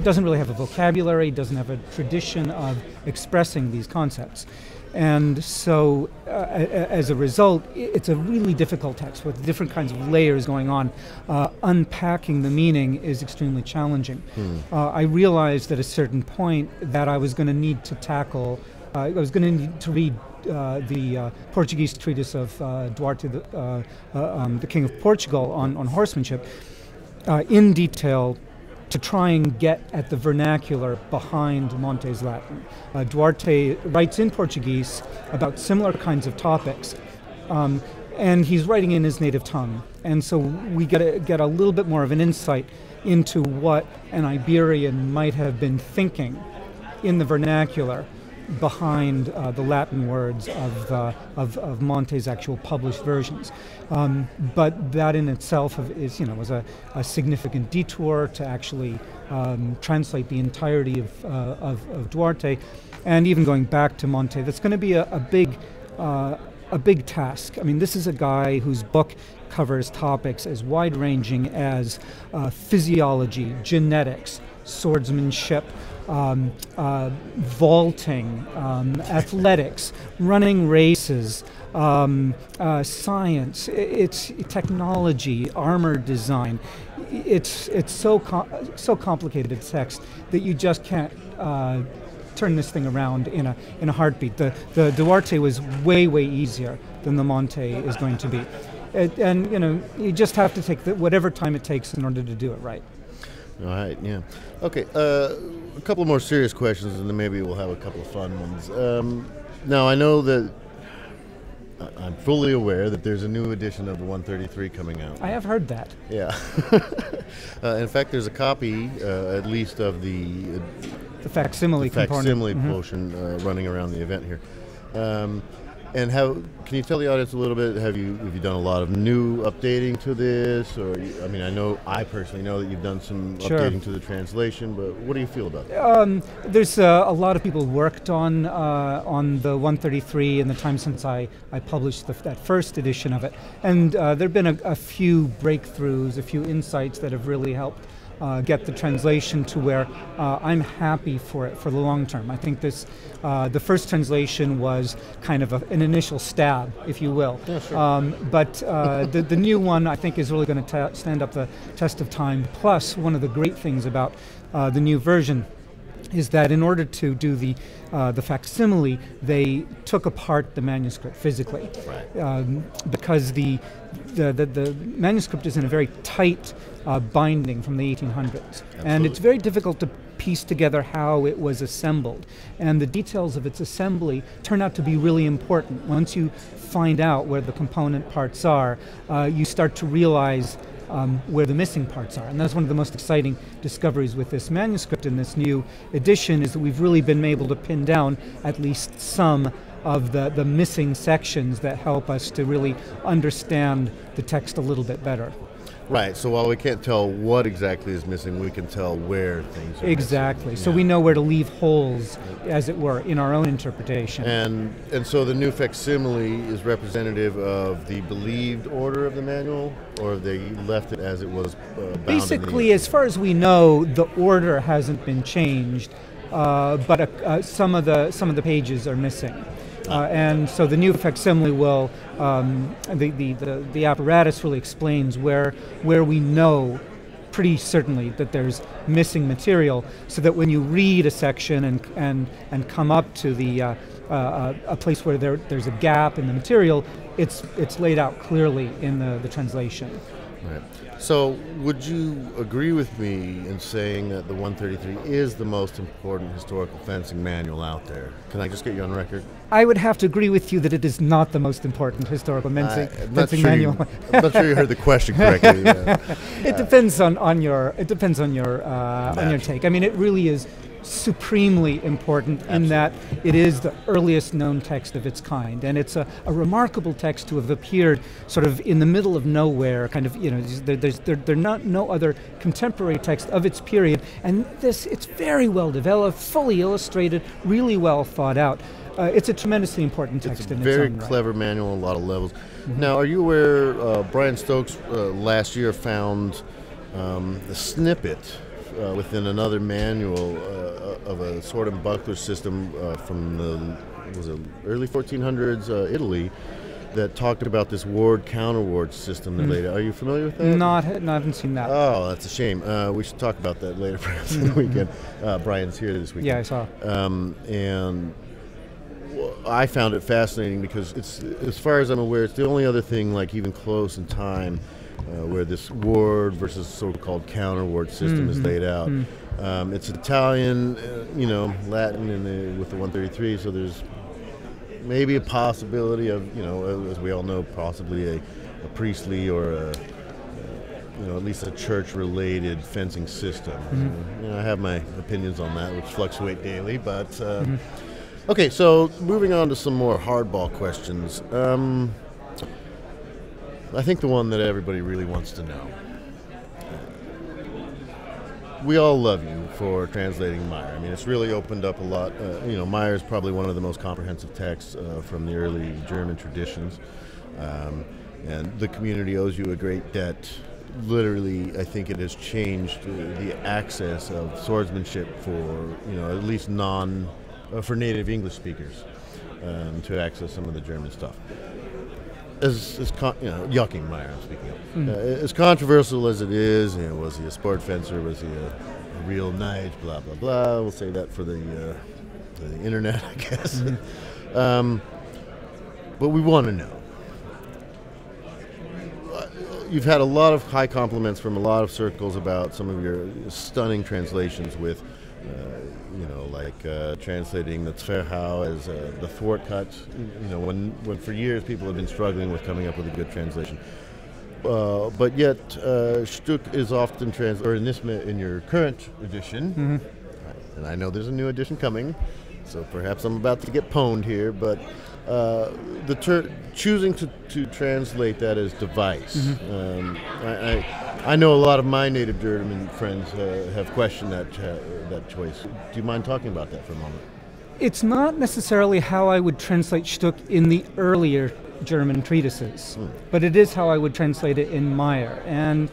doesn't really have a vocabulary, doesn't have a tradition of expressing these concepts. And so, as a result, it's a really difficult text with different kinds of layers going on. Unpacking the meaning is extremely challenging. I realized at a certain point that I was going to need to tackle, I was going to need to read the Portuguese treatise of Duarte, the King of Portugal, on horsemanship in detail, to try and get at the vernacular behind Monte's Latin. Duarte writes in Portuguese about similar kinds of topics, and he's writing in his native tongue. And so we get a little bit more of an insight into what an Iberian might have been thinking in the vernacular behind the Latin words of Monte's actual published versions. But that in itself was a significant detour to actually translate the entirety of Duarte, and even going back to Monte. That's going to be a big task. I mean, this is a guy whose book covers topics as wide-ranging as physiology, genetics, swordsmanship, vaulting, athletics, running races, science, it's technology, armor design. It's so complicated a text that you just can't turn this thing around in a heartbeat. The Duarte was way easier than the Monte is going to be, and you just have to take whatever time it takes in order to do it right. All right, yeah. Okay, a couple more serious questions, and then maybe we'll have a couple of fun ones. Now, I know that I'm fully aware that there's a new edition of the 133 coming out. I have heard that. Yeah. In fact, there's a copy, at least, of the facsimile portion running around the event here. And can you tell the audience a little bit? Have you done a lot of new updating to this, or I personally know that you've done some updating to the translation, but what do you feel about that? There's a lot of people worked on the 133 in the time since I published that first edition of it, and there've been a few breakthroughs, a few insights that have really helped get the translation to where I'm happy for it for the long term. I think the first translation was kind of an initial stab, if you will. Yeah, sure. But the new one, I think, is really going to stand up the test of time. Plus, one of the great things about the new version is that in order to do the facsimile, they took apart the manuscript physically, because the manuscript is in a very tight binding from the 1800s. Absolutely. And it's very difficult to piece together how it was assembled. And the details of its assembly turn out to be really important. Once you find out where the component parts are, you start to realize where the missing parts are. And that's one of the most exciting discoveries with this manuscript in this new edition, is that we've really been able to pin down at least some of the missing sections that help us to really understand the text a little bit better. Right, so while we can't tell what exactly is missing, we can tell where things are exactly. missing. So we know where to leave holes, as it were, in our own interpretation. And so the new facsimile is representative of the believed order of the manual, or they left it as it was bound? Basically, as far as we know, the order hasn't been changed, but some of the pages are missing. And so the new facsimile will, the apparatus really explains where we know pretty certainly that there's missing material, so that when you read a section and come up to the a place where there's a gap in the material, it's laid out clearly in the translation. Right. So would you agree with me in saying that the 133 is the most important historical fencing manual out there? Can I just get you on record? I would have to agree with you that it is not the most important historical fencing manual. I'm not sure you heard the question correctly. It depends on your take. I mean, it really is supremely important. Absolutely. In that it is the earliest known text of its kind, and it's a remarkable text to have appeared sort of in the middle of nowhere, kind of, there not no other contemporary text of its period, and it's very well developed, fully illustrated, really well thought out. It's a tremendously important text in its own right. It's a very clever manual, a lot of levels. Mm-hmm. Now, are you aware Brian Stokes last year found the snippet within another manual of a sword and buckler system from the early 1400s Italy that talked about this ward counter-ward system that later. Are you familiar with that? No, I haven't seen that. Oh, that's a shame. We should talk about that later perhaps in the weekend. Brian's here this weekend. Yeah, I saw. And I found it fascinating because it's, as far as I'm aware, it's the only other thing like even close in time where this ward versus so-called counter-ward system is laid out. It's Italian, Latin with the 133, so there's maybe a possibility of, as we all know, possibly a priestly or at least a church-related fencing system. I have my opinions on that, which fluctuate daily, but okay, so moving on to some more hardball questions. I think the one that everybody really wants to know. We all love you for translating Meyer. I mean, it's really opened up a lot. Meyer is probably one of the most comprehensive texts from the early German traditions. And the community owes you a great debt. Literally, I think it has changed the access of swordsmanship for, at least for native English speakers to access some of the German stuff. Joachim Meyer, I'm speaking of. As controversial as it is, was he a sport fencer? Was he a real knight? Blah, blah, blah. We'll say that for the internet, I guess. But we want to know. You've had a lot of high compliments from a lot of circles about some of your stunning translations with translating the Zwerchhau as the thwart cut, when for years people have been struggling with coming up with a good translation. But yet, Stück is often in your current edition, and I know there's a new edition coming, so perhaps I'm about to get pwned here, but choosing to translate that as device. I know a lot of my native German friends have questioned that choice. Do you mind talking about that for a moment? It's not necessarily how I would translate Stück in the earlier German treatises, but it is how I would translate it in Meyer. And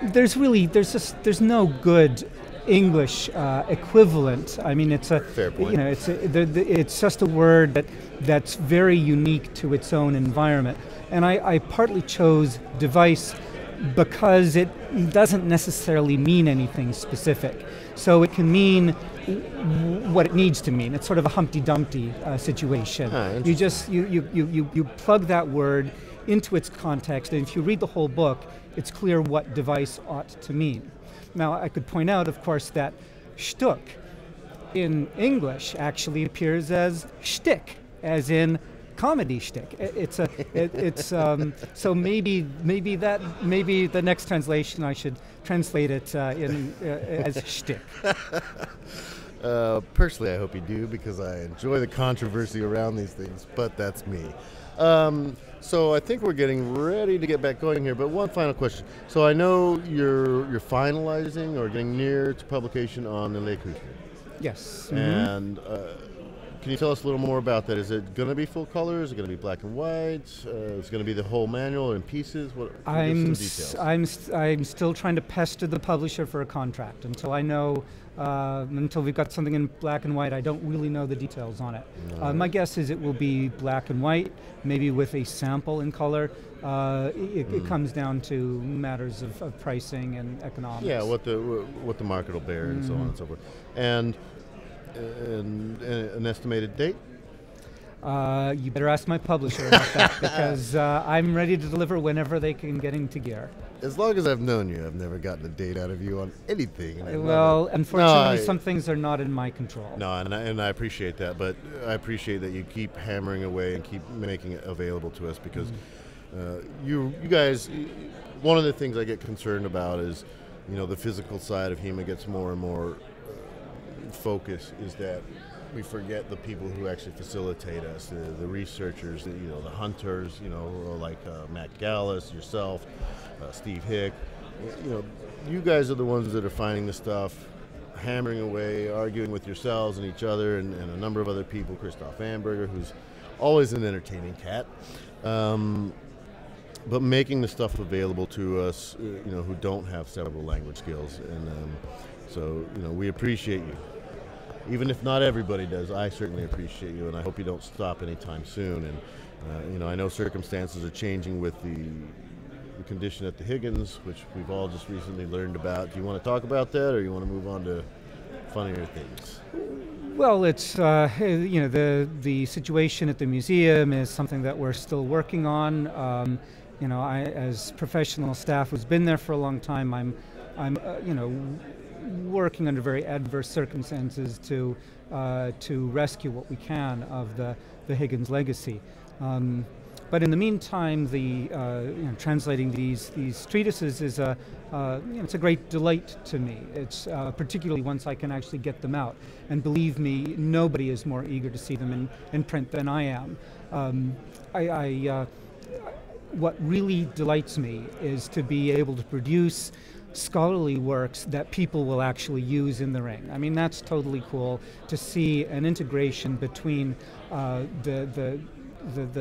there's no good English equivalent. I mean, it's a fair point. It's just a word that's very unique to its own environment. And I partly chose device because it doesn't necessarily mean anything specific. So it can mean what it needs to mean. It's sort of a Humpty Dumpty situation. You just you plug that word into its context, and if you read the whole book, it's clear what device ought to mean. Now, I could point out, of course, that Stück in English actually appears as shtick, as in comedy shtick. So maybe the next translation I should translate it as shtick. Personally, I hope you do, because I enjoy the controversy around these things, but that's me. So I think we're getting ready to get back going here, but one final question. So I know you're finalizing or getting near to publication on the Le Couche. Yes. And can you tell us a little more about that? Is it going to be full color? Is it going to be black and white? Is it going to be the whole manual in pieces? I'm still trying to pester the publisher for a contract until I know. Until we've got something in black and white, I don't really know the details on it. My guess is it will be black and white, maybe with a sample in color. It comes down to matters of pricing and economics. Yeah, what the market will bear and so on and so forth. And an estimated date? You better ask my publisher about that, because I'm ready to deliver whenever they can get into gear. As long as I've known you, I've never gotten a date out of you on anything. Well, unfortunately, some things are not in my control. No, and I appreciate that, but I appreciate that you keep hammering away and keep making it available to us, because you guys, one of the things I get concerned about is, the physical side of HEMA gets more and more focus, is that we forget the people who actually facilitate us, the researchers, the hunters, like Matt Gallus, yourself, Steve Hick. You guys are the ones that are finding the stuff, hammering away, arguing with yourselves and each other, and a number of other people. Christoph Amberger, who's always an entertaining cat, but making the stuff available to us, who don't have several language skills, and so we appreciate you. Even if not everybody does, I certainly appreciate you, and I hope you don't stop anytime soon. And I know circumstances are changing with the condition at the Higgins, which we've all just recently learned about. Do you want to talk about that, or you want to move on to funnier things? Well, it's the situation at the museum is something that we're still working on. I, as professional staff who's been there for a long time, I'm working under very adverse circumstances to rescue what we can of the Higgins legacy. But in the meantime, translating these treatises is it's a great delight to me. It's particularly once I can actually get them out. And believe me, nobody is more eager to see them in print than I am. What really delights me is to be able to produce scholarly works that people will actually use in the ring. I mean, that's totally cool to see an integration between the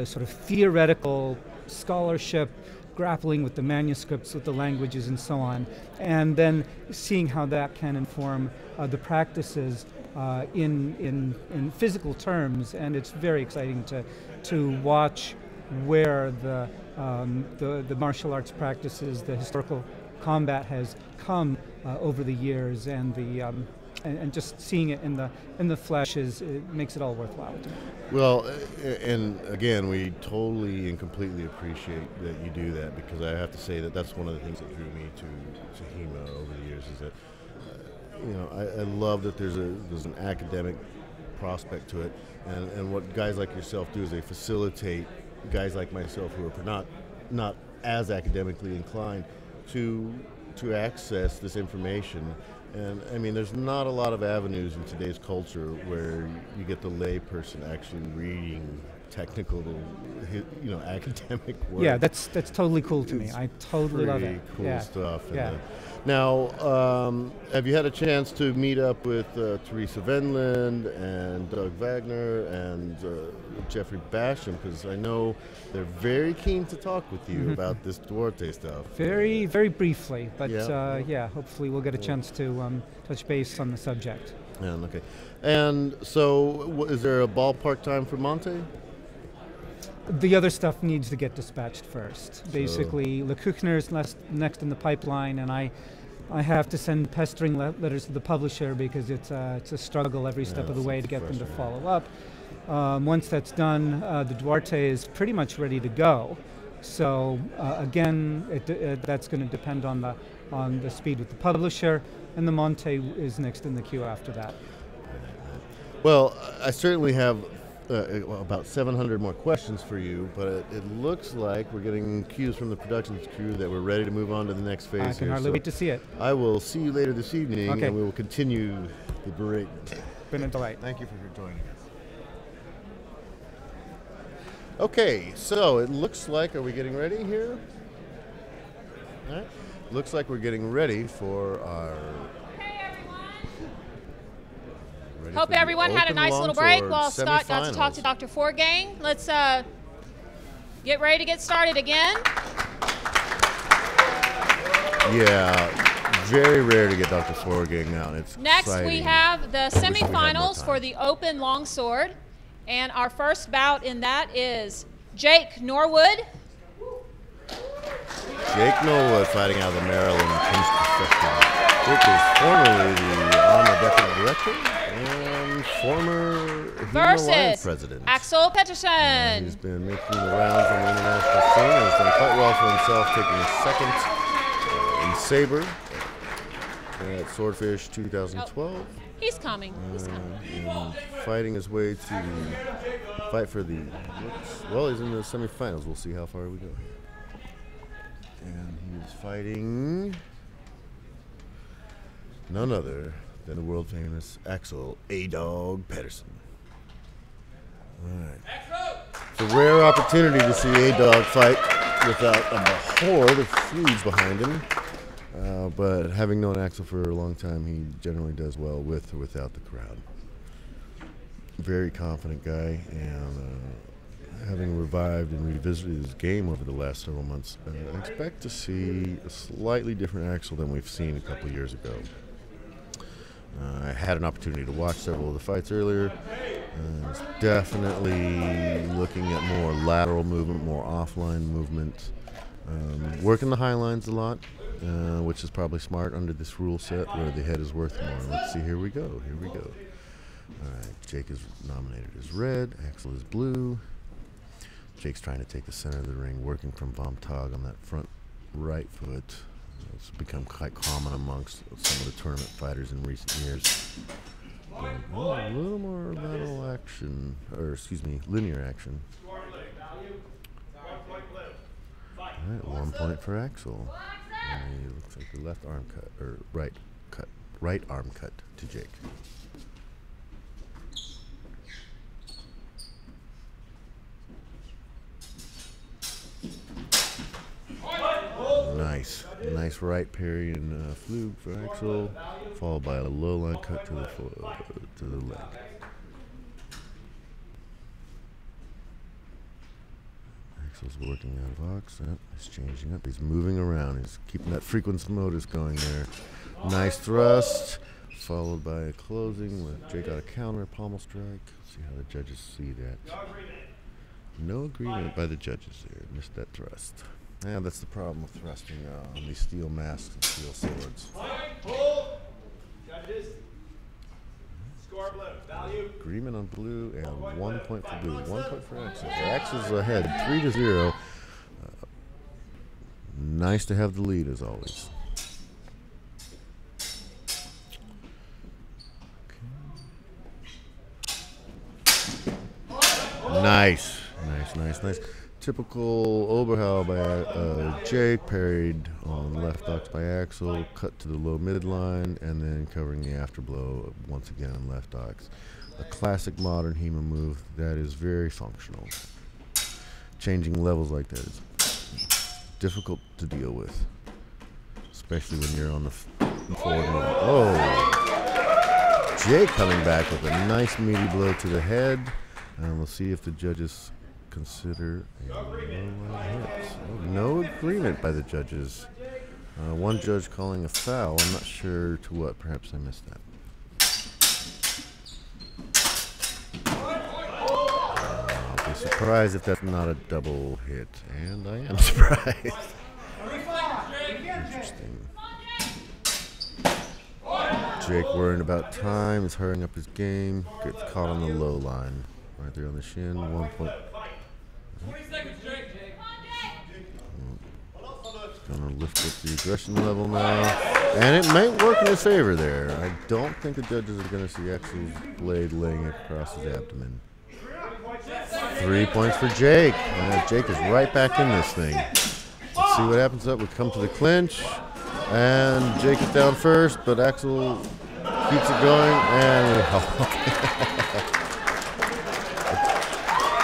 sort of theoretical scholarship, grappling with the manuscripts, with the languages and so on, and then seeing how that can inform the practices in physical terms. And it's very exciting to watch where the martial arts practices, the historical combat has come over the years, and and just seeing it in the flesh it makes it all worthwhile to me. Well, and again, we totally and completely appreciate that you do that, because I have to say that that's one of the things that drew me to HEMA over the years, is that I love that there's an academic prospect to it, and what guys like yourself do is they facilitate guys like myself who are not as academically inclined to access this information. And I mean, there's not a lot of avenues in today's culture where you get the lay person actually reading technical, academic work. Yeah, that's totally cool to me. I totally love it. Cool stuff. Yeah. Now, have you had a chance to meet up with Teresa Venland and Doug Wagner and Jeffrey Basham? Because I know they're very keen to talk with you about this Duarte stuff. Very, very briefly, but hopefully we'll get a chance to touch base on the subject. Yeah, okay. And so, is there a ballpark time for Monte? The other stuff needs to get dispatched first. Basically, Le Kuchner is next in the pipeline, and I have to send pestering letters to the publisher, because it's a struggle every step of the way to get them to follow up. Once that's done, the Duarte is pretty much ready to go. So again, that's going to depend on the speed with the publisher, and the Monte is next in the queue after that. Well, I certainly have about 700 more questions for you, but it looks like we're getting cues from the production crew that we're ready to move on to the next phase. I can hardly wait to see it. I will see you later this evening, Okay. and we will continue the break. Been a delight. Thank you for joining us. Okay, so it looks like, are we getting ready here? All right. Looks like we're getting ready for our... Hope everyone had a nice little break while Scott got to talk to Dr. Forgang. Let's get ready to get started again. Yeah, very rare to get Dr. Forgang out. It's Next, exciting. we have the Wish we had more semifinals time. for the open longsword. And our first bout in that is Jake Norwood. Jake Norwood fighting out of the Maryland Kingston Fechtschule. Jake is formerly the Army Deputy Director and former Alliance Versus President. Axel Pettersson. He's been making the rounds on the international scene and has done quite well for himself, taking a second in Sabre at Swordfish 2012. He's coming. He's coming. And fighting his way to fight for the, well, he's in the semifinals. We'll see how far we go here. And he's fighting none other than the world famous Axel A-Dog Pettersson. All right. It's a rare opportunity to see A-Dog fight without a horde of Swedes behind him. But having known Axel for a long time, he generally does well with or without the crowd. Very confident guy, and having revived and revisited his game over the last several months, I expect to see a slightly different Axel than we've seen a couple years ago. I had an opportunity to watch several of the fights earlier. It's definitely looking at more lateral movement, more offline movement. Working the high lines a lot, which is probably smart under this rule set where the head is worth more. Let's see, here we go, here we go. All right, Jake is nominated as red, Axel is blue. Jake's trying to take the center of the ring, working from Vom Tag on that front right foot. It's become quite common amongst some of the tournament fighters in recent years. A little more lateral action, or excuse me, linear action. All right, 1 point for Axel. And he looks like a left arm cut, or right arm cut to Jake. Nice right parry and fluke for Axel, followed by a low line cut to the leg. Axel's working out of accent. He's changing up. He's moving around. He's keeping that frequency modus going there. Nice thrust, followed by a closing with Jake out of counter, pommel strike. Let's see how the judges see that. No agreement by the judges there. Missed that thrust. Yeah, that's the problem with thrusting on these steel masks and steel swords. Judges. Score blue. Value. Agreement on blue and 1 point for blue. 1 point for Axel. So Axel's ahead 3-0. Nice to have the lead as always. Okay. Nice. Typical Oberhau by Jake, parried on left ox by Axel, cut to the low midline, and then covering the afterblow once again on left ox. A classic modern HEMA move that is very functional. Changing levels like that is difficult to deal with, especially when you're on the forward movement. Oh! Jake coming back with a nice meaty blow to the head, and we'll see if the judges consider no agreement by the judges. One judge calling a foul. I'm not sure to what. Perhaps I missed that. I'll be surprised if that's not a double hit, and I am surprised. Interesting. Jake worrying about time, is hurrying up his game, gets caught on the low line. Right there on the shin, 1 point. 20 seconds, Jake. Gonna lift up the aggression level now, and it might work in his favor there. I don't think the judges are gonna see Axel's blade laying across his abdomen. 3 points for Jake. Jake is right back in this thing. Let's see what happens up. We come to the clinch. And Jake is down first, but Axel keeps it going. And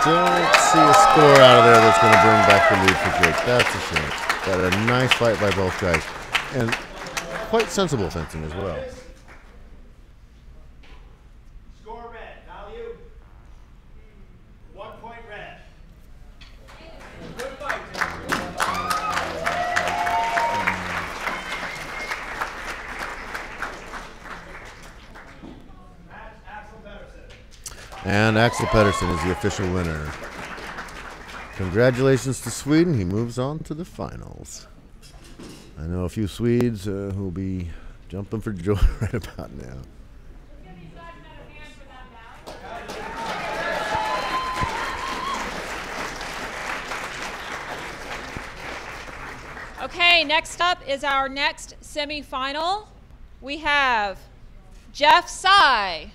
don't see a score out of there that's going to bring back the lead for Jake. That's a shame. But a nice fight by both guys. And quite sensible fencing as well. Score red. Value. 1 point red. Good fight. And Axel Pedersen is the official winner. Congratulations to Sweden. He moves on to the finals. I know a few Swedes who will be jumping for joy right about now. Okay, next up is our next semifinal. We have Jeff Tsay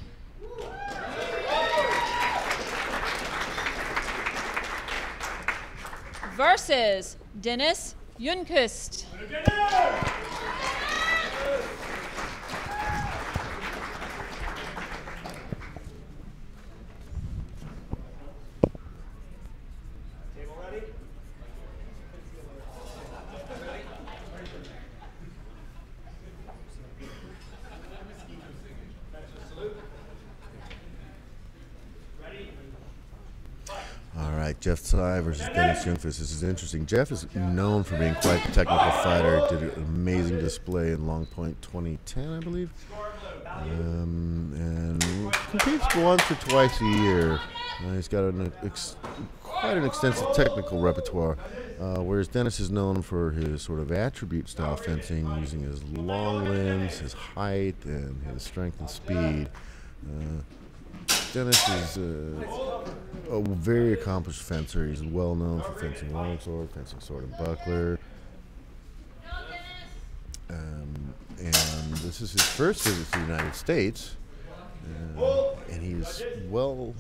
versus Dennis Ljungqvist. Table ready? Ready? All right, Jeff Tsay versus Dennis Ljungqvist. This is interesting. Jeff is known for being quite the technical fighter. Did an amazing display in Long Point 2010, I believe. And competes once or twice a year. He's got quite an extensive technical repertoire, whereas Dennis is known for his sort of attribute-style fencing, using his long limbs, his height, and his strength and speed. Dennis is a very accomplished fencer. He's well known for fencing longsword, fencing sword and buckler. And this is his first visit to the United States. And he's well,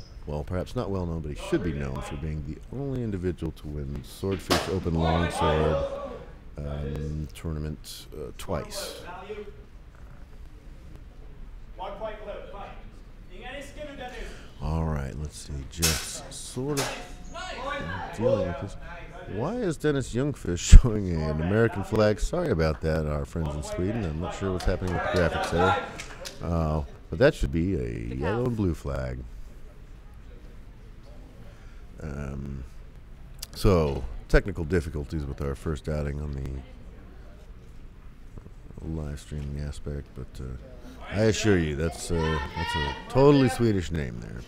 perhaps not well known, but he should be known for being the only individual to win Swordfish Open Longsword tournament twice. 1 point blue. Fight. All right, let's see. Jeff's sort of dealing with this. Why is Dennis Ljungqvist showing an American flag? Sorry about that, our friends in Sweden. I'm not sure what's happening with the graphics there. But that should be a yellow and blue flag. So, technical difficulties with our first outing on the live streaming aspect, but I assure you, that's a totally Swedish name there.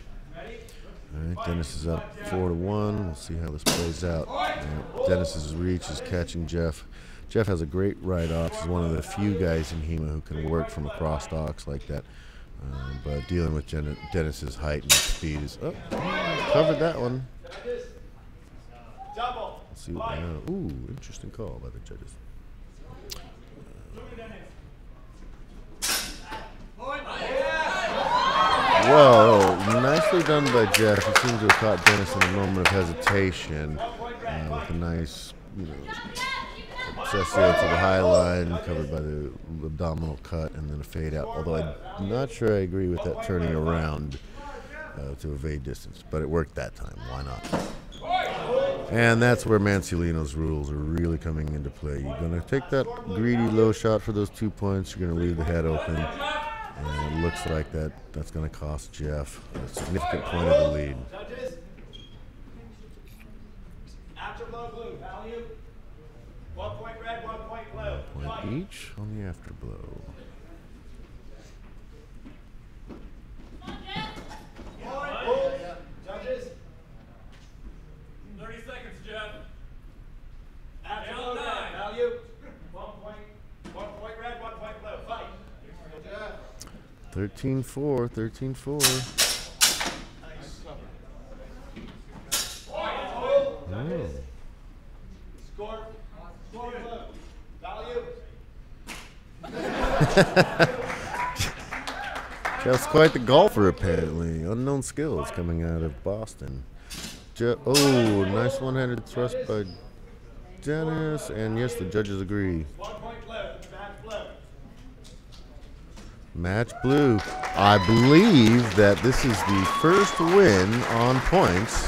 All right, Dennis is up 4-1. We'll see how this plays out. Dennis's reach is catching Jeff. Jeff has a great right ox. He's one of the few guys in HEMA who can work from a cross ox like that. But dealing with Dennis's height and speed is covered that one. Double. Let's see what ooh, interesting call by the judges. Whoa, nicely done by Jeff. He seems to have caught Dennis in a moment of hesitation with a nice, accessio to the high line, covered by the abdominal cut, and then a fade out. Although I'm not sure I agree with that turning around to evade distance, but it worked that time. Why not? And that's where Manciolino's rules are really coming into play. You're going to take that greedy low shot for those 2 points. You're going to leave the head open. And it looks like that's going to cost Jeff a significant point of the lead. Judges. After blow blue. Value. 1 point red, 1 point blue. Point each on the afterblow. Judges. 30 seconds, Jeff. After blow red. Value. 1 point red, 1 point blue. Fight. 13-4, 13-4. Oh. Score blue. Value. Jeff's quite the golfer, apparently. Unknown skills coming out of Boston. Oh, nice one-handed thrust by Dennis, and yes, the judges agree. 1 point blue. Match blue. Match blue. I believe that this is the first win on points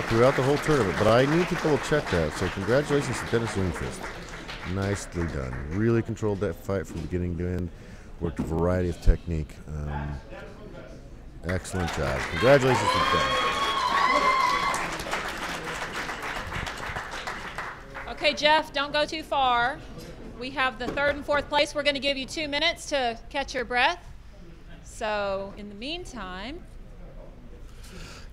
throughout the whole tournament, but I need to double check that. So congratulations to Dennis Wingfist. Nicely done. Really controlled that fight from beginning to end. Worked a variety of technique. Excellent job. Congratulations to Dennis. Okay, Jeff, don't go too far. We have the 3rd and 4th place. We're going to give you 2 minutes to catch your breath. So in the meantime,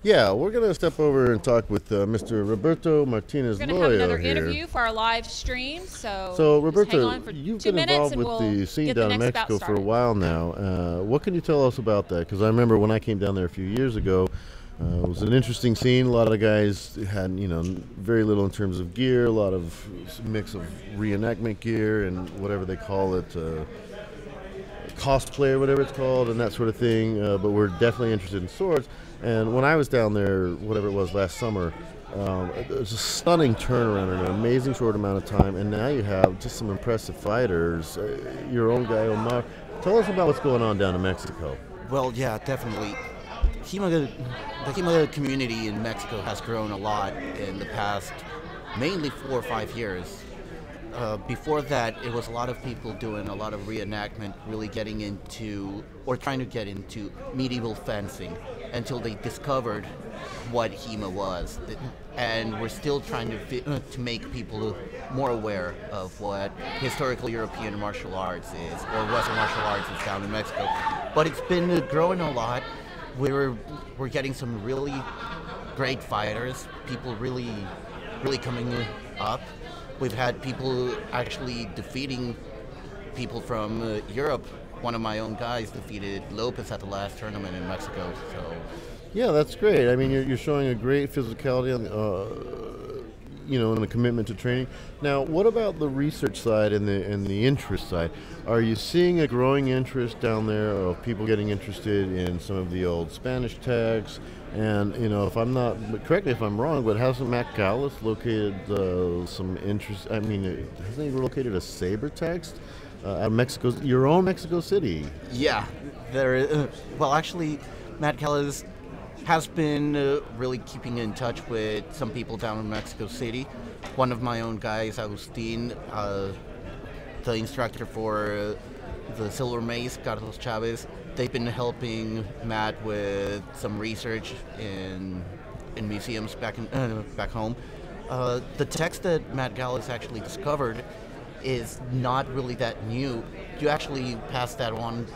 Yeah, we're going to step over and talk with Mr. Roberto Martinez we're going to have another here. interview for our live stream. So So, just hang Roberto, on for you've 2 been minutes involved and with we'll the scene get the down in next bout Mexico for a started. while now. What can you tell us about that? Because I remember when I came down there a few years ago, it was an interesting scene. A lot of the guys had, very little in terms of gear, a lot of mix of reenactment gear and whatever they call it, cosplay or whatever it's called, and that sort of thing. But we're definitely interested in swords. And when I was down there, whatever it was last summer, it was a stunning turnaround in an amazing short amount of time. And now you have just some impressive fighters. Your own guy, Omar. Tell us about what's going on down in Mexico. Well, yeah, definitely. The HEMA community in Mexico has grown a lot in the past, mainly 4 or 5 years. Before that, it was a lot of people doing a lot of reenactment, really getting into, or trying to get into medieval fencing until they discovered what HEMA was. And we're still trying to make people more aware of what historical European martial arts is, or Western martial arts is down in Mexico. But it's been growing a lot. We're getting some really great fighters, people really coming up. We've had people actually defeating people from Europe. One of my own guys defeated Lopez at the last tournament in Mexico. So, Yeah, that's great. I mean, you're showing a great physicality, and a commitment to training. Now, what about the research side and the interest side? Are you seeing a growing interest down there of people getting interested in some of the old Spanish tags? And if I'm not, correct me if I'm wrong, but hasn't Matt Gallis located some interest? I mean, hasn't he located a saber text out of Mexico, your own Mexico City? yeah, well, actually, Matt Callis has been really keeping in touch with some people down in Mexico City. One of my own guys, Agustin, the instructor for the Silver Mace, Carlos Chavez, they've been helping Matt with some research in museums back home. The text that Matt Gallis actually discovered is not really that new. You actually passed that on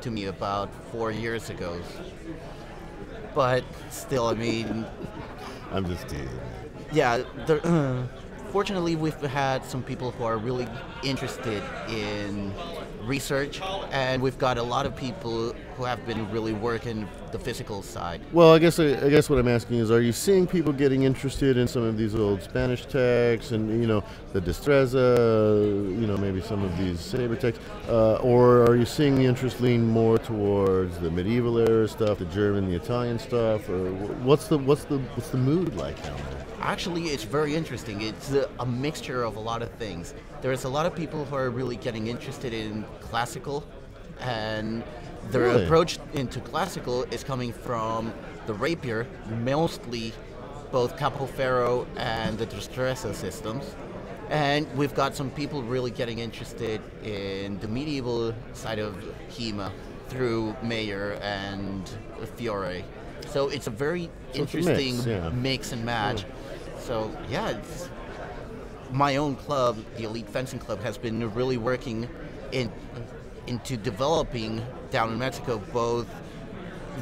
to me about 4 years ago. But still, I mean, I'm just teasing. yeah, fortunately, we've had some people who are really interested in research, and we've got a lot of people who have been really working the physical side. Well, I guess what I'm asking is, are you seeing people getting interested in some of these old Spanish texts and the destreza, maybe some of these saber texts, or are you seeing the interest lean more towards the medieval era stuff, the German, the Italian stuff, or what's the mood like down there? Actually, it's very interesting. It's a mixture of a lot of things. There's a lot of people who are really getting interested in classical, and their Really? approach into classical is coming from the rapier, mostly both Capo Ferro and the Destreza systems. And we've got some people really getting interested in the medieval side of HEMA through Mayer and Fiore. So it's a very interesting mix, yeah. mix and match. So yeah, it's, my own club, the Elite Fencing Club, has been really working into developing down in Mexico both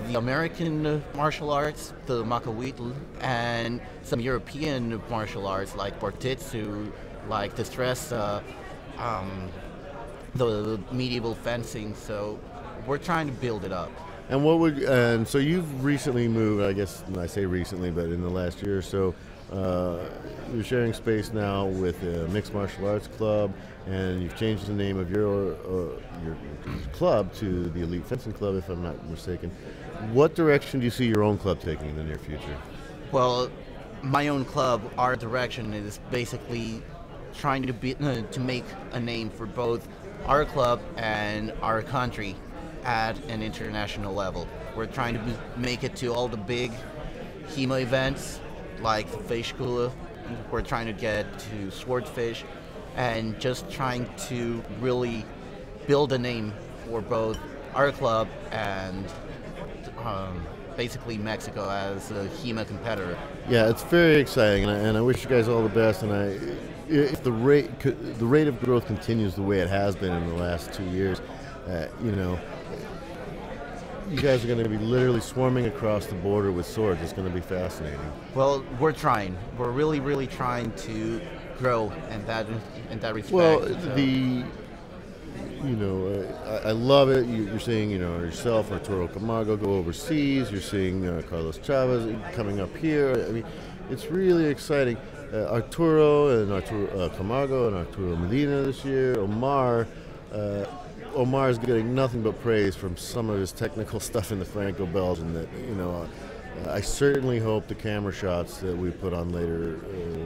the American martial arts, the Macahuitl, and some European martial arts like Bortitsu, like Destreza, the medieval fencing. So we're trying to build it up. And so you've recently moved, I guess, I say recently, but in the last year or so, you're sharing space now with a mixed martial arts club, and you've changed the name of your club to the Elite Fencing Club, if I'm not mistaken. What direction do you see your own club taking in the near future? Well, my own club, our direction is basically trying to make a name for both our club and our country at an international level. We're trying to make it to all the big HEMA events like the Fechtschule. We're trying to get to Swordfish, and just trying to really build a name for both our club and basically Mexico as a HEMA competitor. Yeah, it's very exciting, and I wish you guys all the best. And if the rate of growth continues the way it has been in the last 2 years, you know, you guys are going to be literally swarming across the border with swords. It's going to be fascinating. Well, we're trying. We're really, really trying to grow in that respect. Well, so. I love it. You're seeing, yourself, Arturo Camargo go overseas. You're seeing Carlos Chavez coming up here. I mean, it's really exciting. Arturo and Arturo Camargo and Arturo Medina this year. Omar is getting nothing but praise from some of his technical stuff in the Franco-Belgian that, I certainly hope the camera shots that we put on later,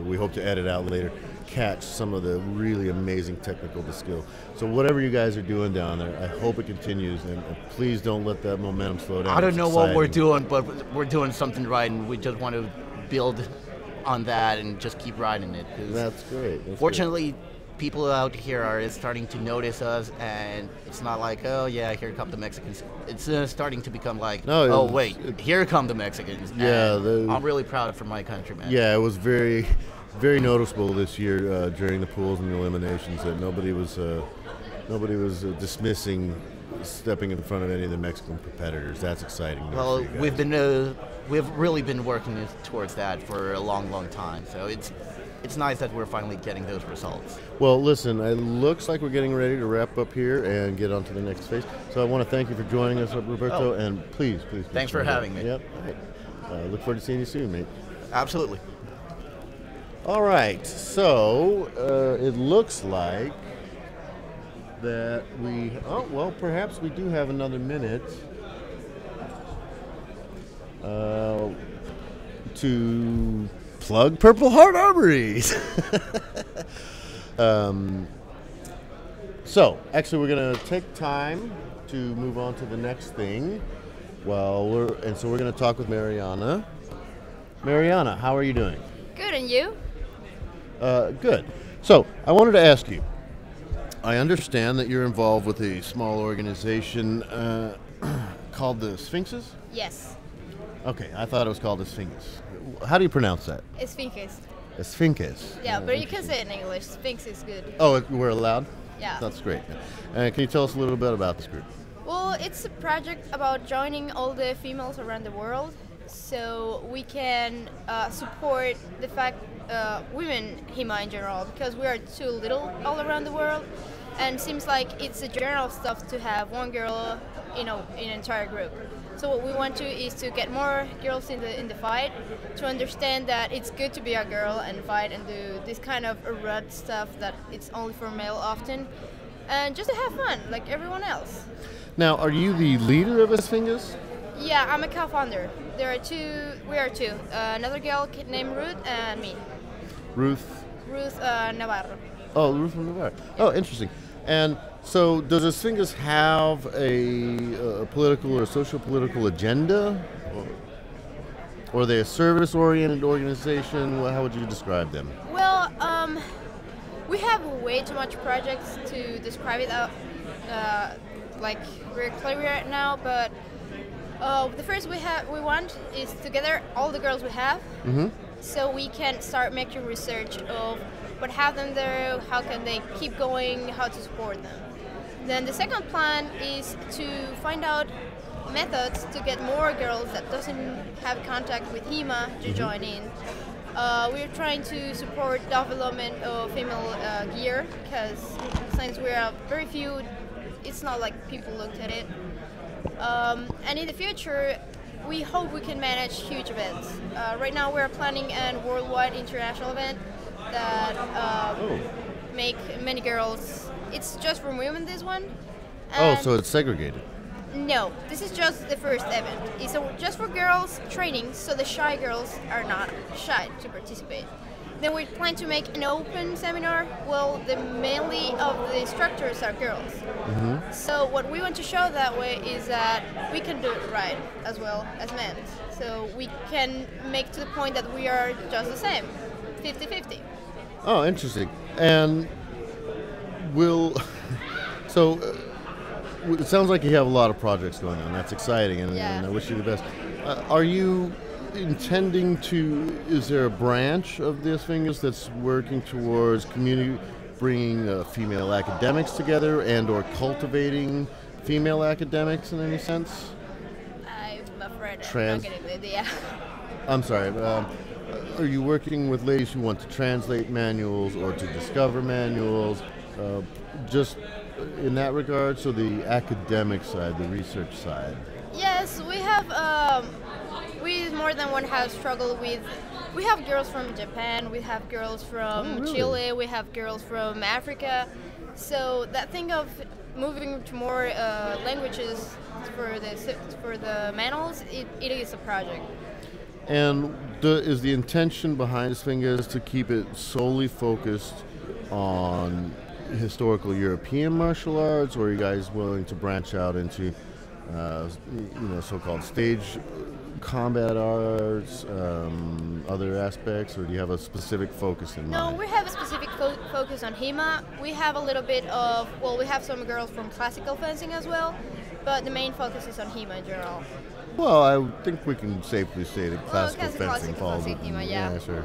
we hope to edit out later, catch some of the really amazing technical skill. So whatever you guys are doing down there, I hope it continues, and please don't let that momentum slow down. I don't know what we're doing, but we're doing something right, and we just want to build on that and just keep riding it. That's great. Fortunately, people out here are starting to notice us, and it's not like, oh yeah, here come the Mexicans. It's starting to become like, here come the Mexicans. Yeah, I'm really proud for my country, man. Yeah, it was very, very noticeable this year during the pools and the eliminations that nobody was dismissing stepping in front of any of the Mexican competitors. That's exciting. Well, we've really been working towards that for a long, long time. So it's nice that we're finally getting those results. Well, listen, it looks like we're getting ready to wrap up here and get on to the next phase. So I want to thank you for joining us, Roberto, and please. Thanks for having me. Yep. Look forward to seeing you soon, mate. Absolutely. All right, so it looks like that perhaps we do have another minute to plug Purple Heart Armories. So, actually, we're going to take time to move on to the next thing. So we're going to talk with Mariana. Mariana, how are you doing? Good, and you? Good. So, I wanted to ask you, I understand that you're involved with a small organization called the Sphinxes? Yes. Okay, I thought it was called the Sphinx. How do you pronounce that? Sphinx. Sphinx. Yeah, but you can say it in English. Sphinx is good. Oh, we're allowed? Yeah. That's great. Can you tell us a little bit about this group? Well, it's a project about joining all the females around the world so we can support the fact women HEMA in general, because we are too little all around the world, and seems like it's a general stuff to have one girl in an entire group. So what we want is to get more girls in the fight, to understand that it's good to be a girl and fight and do this kind of rude stuff that it's only for male often, and just to have fun like everyone else. Now, are you the leader of Sphinxes? Yeah, I'm a co-founder. We are two. Another girl named Ruth and me. Ruth Navarro. Oh, Ruth from Navarro. Oh, interesting. And so, does the Sphinxes have a political or social political agenda? Or are they a service-oriented organization? How would you describe them? Well, we have way too much projects to describe it out like very clearly right now, but the first we want is to gather all the girls we have, so we can start making research of what have them there, how can they keep going, how to support them. Then the second plan is to find out methods to get more girls that doesn't have contact with HEMA to join in. We're trying to support development of female gear, because since we are very few, it's not like people looked at it. And in the future, we hope we can manage huge events. Right now we're planning a worldwide international event that make many girls. It's just for women, this one. And so it's segregated. No, this is just the first event. It's just for girls training, so the shy girls are not shy to participate. Then we plan to make an open seminar. Well, the mainly of the instructors are girls. So what we want to show that way is that we can do it right as well as men. So we can make to the point that we are just the same, 50-50. Oh, interesting. And so it sounds like you have a lot of projects going on. That's exciting, and I wish you the best. Are you intending to, is there a branch of this Fingers that's working towards bringing female academics together and or cultivating female academics in any sense? I'm afraid I'm not getting the idea. I'm sorry, are you working with ladies who want to translate manuals or to discover manuals? Just in that regard, so the academic side, the research side. Yes, we have, we more than one have struggled with, we have girls from Japan, we have girls from Chile, we have girls from Africa. So that thing of moving to more languages for the manuals, it is a project. And is the intention behind this thing is to keep it solely focused on historical European martial arts, or are you guys willing to branch out into so-called stage combat arts, other aspects, or do you have a specific focus in mind? No, we have a specific focus on HEMA. We have a little bit of, well, we have some girls from classical fencing as well, but the main focus is on HEMA in general. Well, I think we can safely say that classical fencing falls in HEMA, yeah, sure.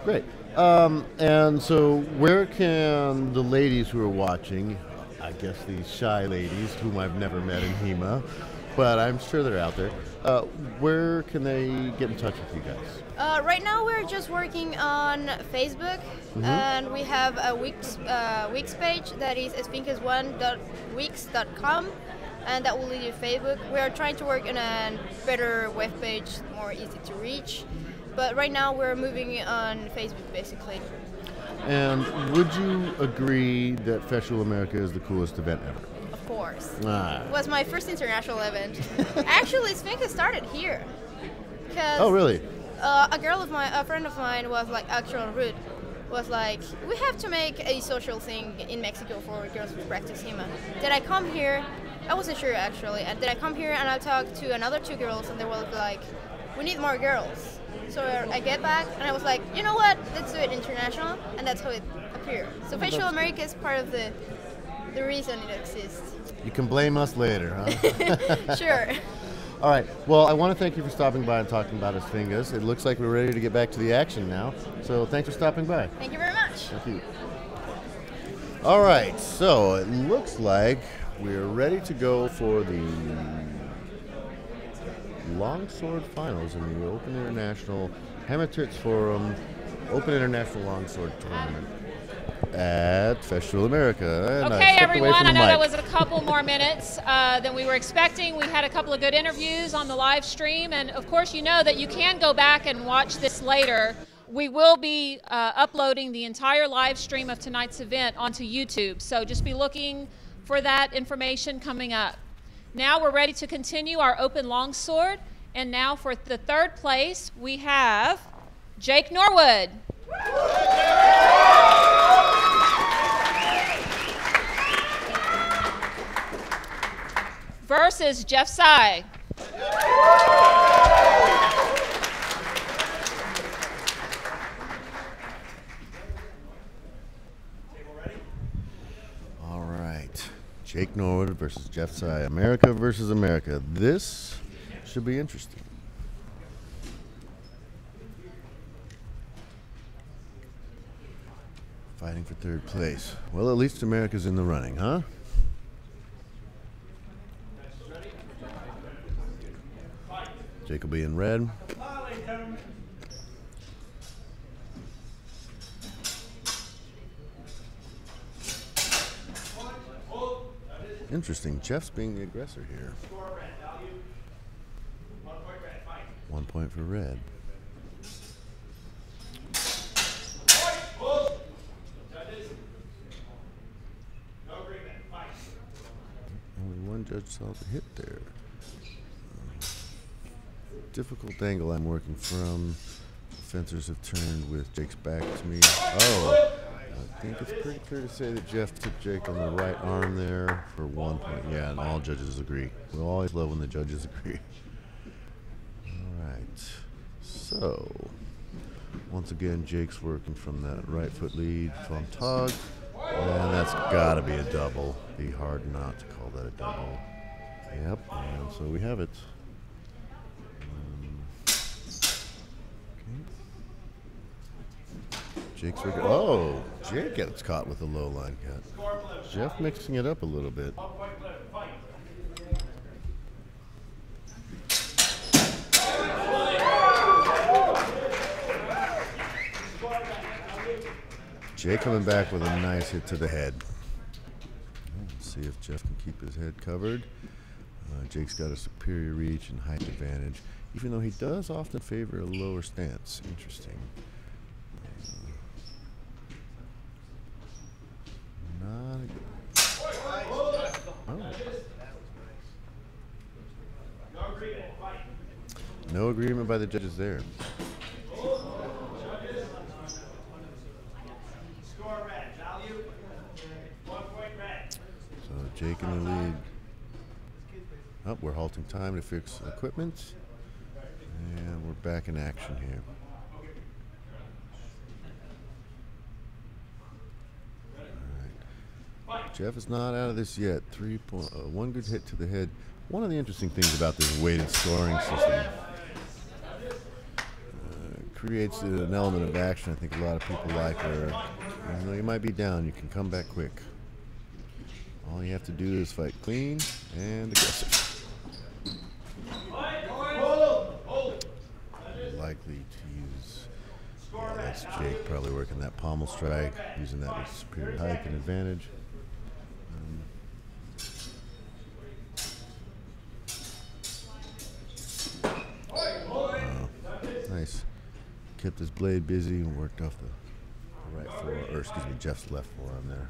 Great. And so where can the ladies who are watching, I guess these shy ladies whom I've never met in HEMA, but I'm sure they're out there, where can they get in touch with you guys? Right now we're just working on Facebook, and we have a Wix page that is esfincas1.wix.com, and that will lead you to Facebook. We are trying to work on a better web page, more easy to reach. But right now we're moving on Facebook, basically. And would you agree that Fechtschule America is the coolest event ever? Of course. Ah. It was my first international event. Actually, Sfinka started here. Oh, really? A friend of mine was like, actual root, was like, we have to make a social thing in Mexico for girls who practice HEMA. Did I come here? I wasn't sure actually. And did I come here and I talked to another 2 girls, and they were like, we need more girls. So I get back and I was like, you know what, let's do it international, and that's how it appeared. So Fechtschule America is part of the reason it exists. You can blame us later, huh? Sure. All right, well, I want to thank you for stopping by and talking about us fingers. It looks like we're ready to get back to the action now, so thanks for stopping by. Thank you very much. Thank you. All right, so it looks like we're ready to go for the Longsword Finals in the Open International Hermitage Forum Open International Longsword Tournament at Fechtschule America. And okay, everyone, I know that was a couple more minutes than we were expecting. We had a couple of good interviews on the live stream, and of course you know that you can go back and watch this later. We will be uploading the entire live stream of tonight's event onto YouTube, so just be looking for that information coming up. Now we're ready to continue our open longsword, and now for the 3rd place we have Jake Norwood. Versus Jeff Tsay. All right, Jake Norwood versus Jeff Tsay. America versus America. This should be interesting. Fighting for 3rd place. Well, at least America's in the running, huh? Jake will be in red. Interesting. Jeff's being the aggressor here. 1 point for red. Only one judge saw the hit there. Difficult angle I'm working from. Fencers have turned with Jake's back to me. Oh, I think it's pretty clear to say that Jeff took Jake on the right arm there for 1 point. Yeah, and all judges agree. We always love when the judges agree. All right. So, once again, Jake's working from that right foot lead from Tog. And that's got to be a double. Be hard not to call that a double. Yep, and so we have it. Jake's working. Oh, Jake gets caught with a low line cut. Jeff mixing it up a little bit. Jake coming back with a nice hit to the head. Let's see if Jeff can keep his head covered. Jake's got a superior reach and height advantage, even though he does often favor a lower stance. Interesting. Not a good. Oh. No agreement by the judges there. So Jake in the lead. Oh, we're halting time to fix equipment. And we're back in action here. Jeff is not out of this yet. 3 point, one good hit to the head. One of the interesting things about this weighted scoring system creates an element of action I think a lot of people like, where you know, you might be down, you can come back quick. All you have to do is fight clean and aggressive. Likely to use, yeah, that's Jake probably working that pommel strike, using that with superior height and advantage. Nice. Kept his blade busy and worked off the right forearm, or excuse me, Jeff's left forearm there.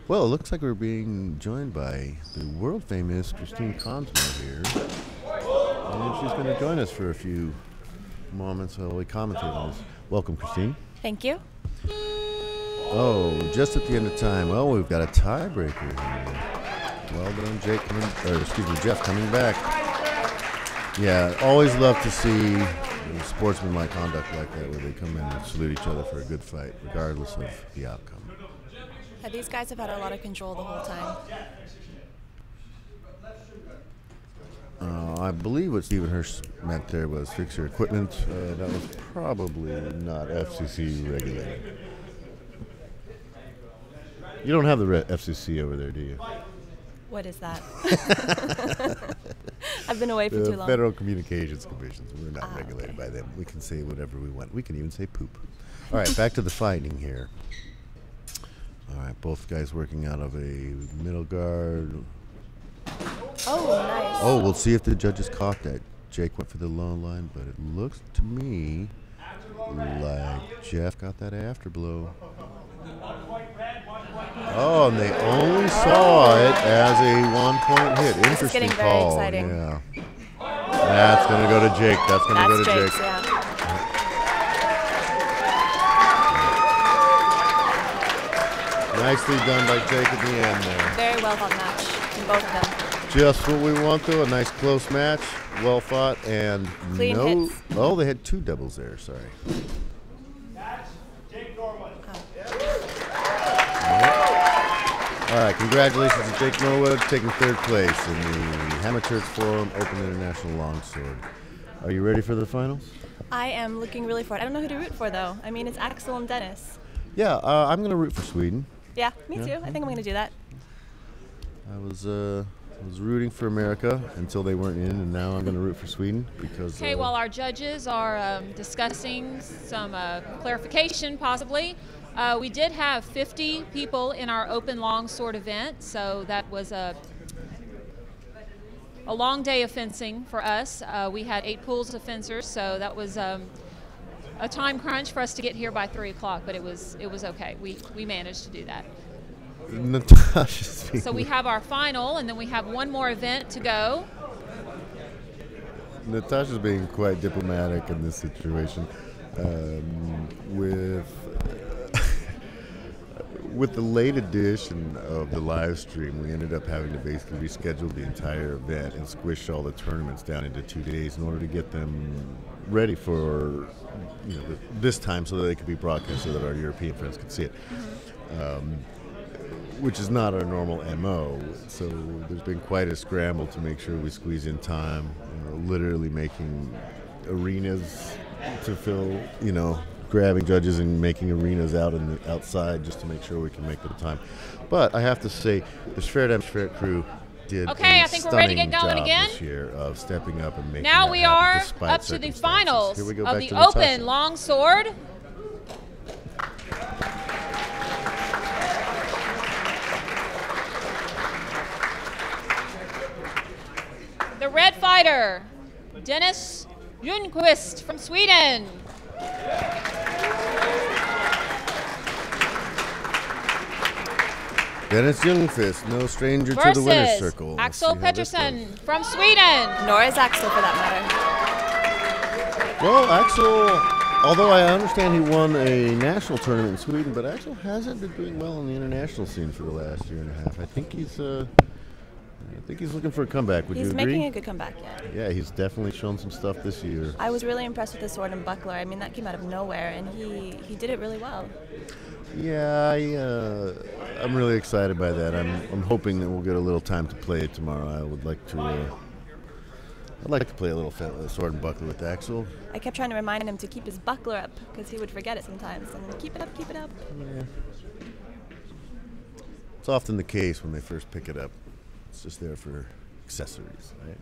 Well, it looks like we're being joined by the world famous Christine Consmo here. And she's going to join us for a few moments while we commentate on this. Welcome, Christine. Thank you. Oh, just at the end of time. Well, we've got a tiebreaker here. Well done, Jake Jeff coming back. Yeah, always love to see sportsmanlike conduct like that, where they come in and salute each other for a good fight, regardless of the outcome. Yeah, these guys have had a lot of control the whole time. I believe what Stephen Hirsch meant there was fix your equipment. That was probably not FCC regulated. You don't have the FCC over there, do you? What is that? I've been away for too long. Federal Communications Commission. We're not regulated by them. We can say whatever we want. We can even say poop. All right, back to the fighting here. All right, both guys working out of a middle guard. Oh, nice. Oh, we'll see if the judges caught that. Jake went for the long line, but it looks to me like Jeff got that after blow. Oh, and they only saw it as a 1 point hit. Interesting call. Exciting. Yeah. That's going to go to Jake. That's going to go to Jake. Yeah. Nicely done by Jake at the end there. Very well fought match in both of them. Just what we want, though. A nice close match. Well fought and clean hits. Oh, they had two doubles there. Sorry. All right, congratulations to Jake Norwood, taking third place in the Amateur Forum Open International Longsword. Are you ready for the finals? I am looking really forward. I don't know who to root for, though. I mean, it's Axel and Dennis. Yeah, I'm going to root for Sweden. Yeah, me too. I think I'm going to do that. I was rooting for America until they weren't in, and now I'm going to root for Sweden because. Okay, while our judges are discussing some clarification, possibly. We did have 50 people in our open longsword event, so that was a long day of fencing for us. We had 8 pools of fencers, so that was a a time crunch for us to get here by 3 o'clock, but it was okay. We managed to do that. Natasha's So we have our final, and then we have one more event to go. Natasha's being quite diplomatic in this situation. With the late edition of the live stream, we ended up having to basically reschedule the entire event and squish all the tournaments down into 2 days in order to get them ready for this time so that they could be broadcast so that our European friends could see it. Which is not our normal MO. So there's been quite a scramble to make sure we squeeze in time, literally making arenas to fill, grabbing judges and making arenas out in the outside just to make sure we can make the time. But I have to say, the Schwert crew did okay, a I think we're ready to get going job again. This year of stepping up and making now that we happen are despite up to the circumstances. finals Here we go of back the to Natasha. open long sword. The red fighter, Dennis Ljungqvist from Sweden. Dennis Ljungqvist, no stranger to the winner's circle. Let's Axel see how this Pettersson goes. from Sweden. Nor is Axel for that matter. Well, Axel, although I understand he won a national tournament in Sweden, but Axel hasn't been doing well in the international scene for the last year and a half. I think he's looking for a comeback. Would you agree? He's making a good comeback, yeah. Yeah, he's definitely shown some stuff this year. I was really impressed with the sword and buckler. I mean, that came out of nowhere, and he did it really well. Yeah, I'm really excited by that. I'm hoping that we'll get a little time to play it tomorrow. I would like to. I'd like to play a little sword and buckler with Axel. I kept trying to remind him to keep his buckler up because he would forget it sometimes. And then keep it up, keep it up. Yeah. It's often the case when they first pick it up. It's just there for accessories, right?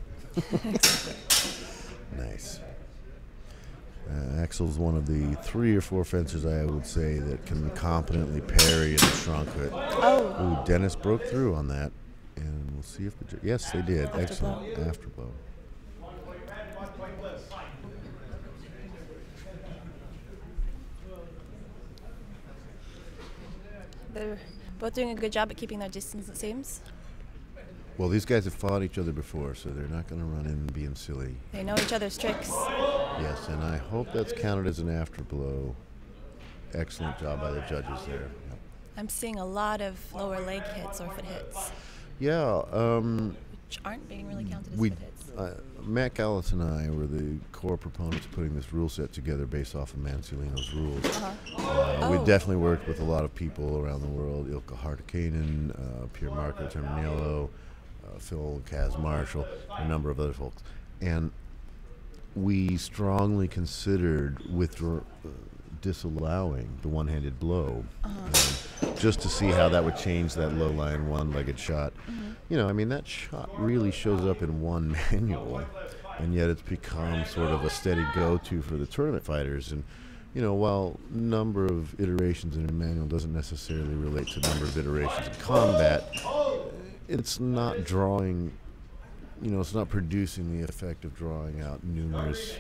Nice. Axel's one of the 3 or 4 fencers, I would say, that can competently parry in the Schrankhood. Oh. Ooh, Dennis broke through on that. And we'll see if yes, they did. Afterblow. Excellent. Afterblow. They're both doing a good job at keeping their distance, it seems. Well, these guys have fought each other before, so they're not going to run in being silly. They know each other's tricks. Yes, and I hope that's counted as an afterblow. Excellent job by the judges there. Yep. I'm seeing a lot of lower leg hits or foot hits. Yeah. Which aren't being really counted as foot hits. Matt Gallis and I were the core proponents of putting this rule set together based off of Mansulino's rules. We definitely worked with a lot of people around the world, Ilkka Hartikainen, Pierre Marco Terminello, Phil Kaz Marshall, a number of other folks. And we strongly considered disallowing the one-handed blow just to see how that would change that low-line one-legged shot. I mean, that shot really shows up in one manual, and yet it's become sort of a steady go-to for the tournament fighters. And while number of iterations in a manual doesn't necessarily relate to number of iterations in combat, it's not drawing, it's not producing the effect of drawing out numerous,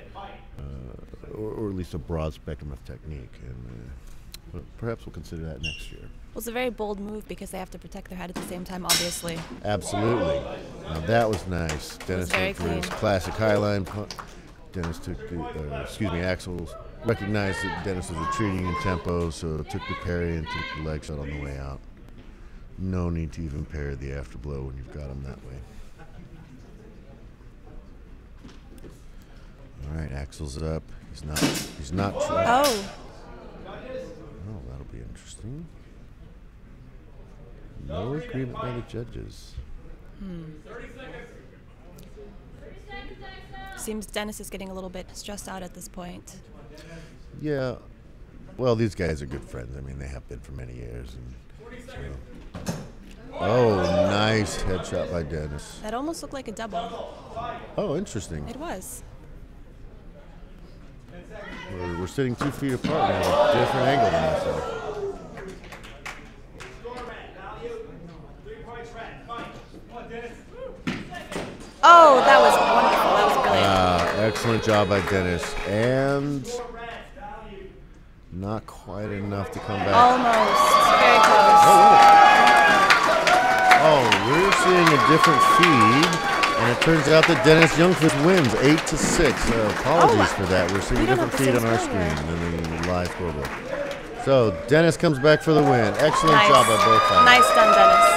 or at least a broad spectrum of technique. And perhaps we'll consider that next year. Well, it's a very bold move because they have to protect their head at the same time, obviously. Absolutely. Now that was nice. Dennis went for his classic highline punch. Dennis took Axel recognized that Dennis was retreating in tempo, so took the parry and took the leg shot on the way out. No need to even parry the afterblow when you've got him that way. All right, Axel's up. He's not. Oh, that'll be interesting. No agreement by the judges. Seems Dennis is getting a little bit stressed out at this point. Yeah. Well, these guys are good friends. I mean, they have been for many years. And oh, nice headshot by Dennis. That almost looked like a double. Oh, interesting. It was. We're sitting 2 feet apart now, a different angle than myself. Oh, that was wonderful. That was brilliant. Excellent job by Dennis. And Not quite enough to come back. Almost. Very close. Oh, we're seeing a different feed, and it turns out that Dennis Youngfish wins 8-6. Apologies for that. We're seeing a different feed on our screen than the live scoreboard. So Dennis comes back for the win. Excellent job by both sides. Nice done, Dennis.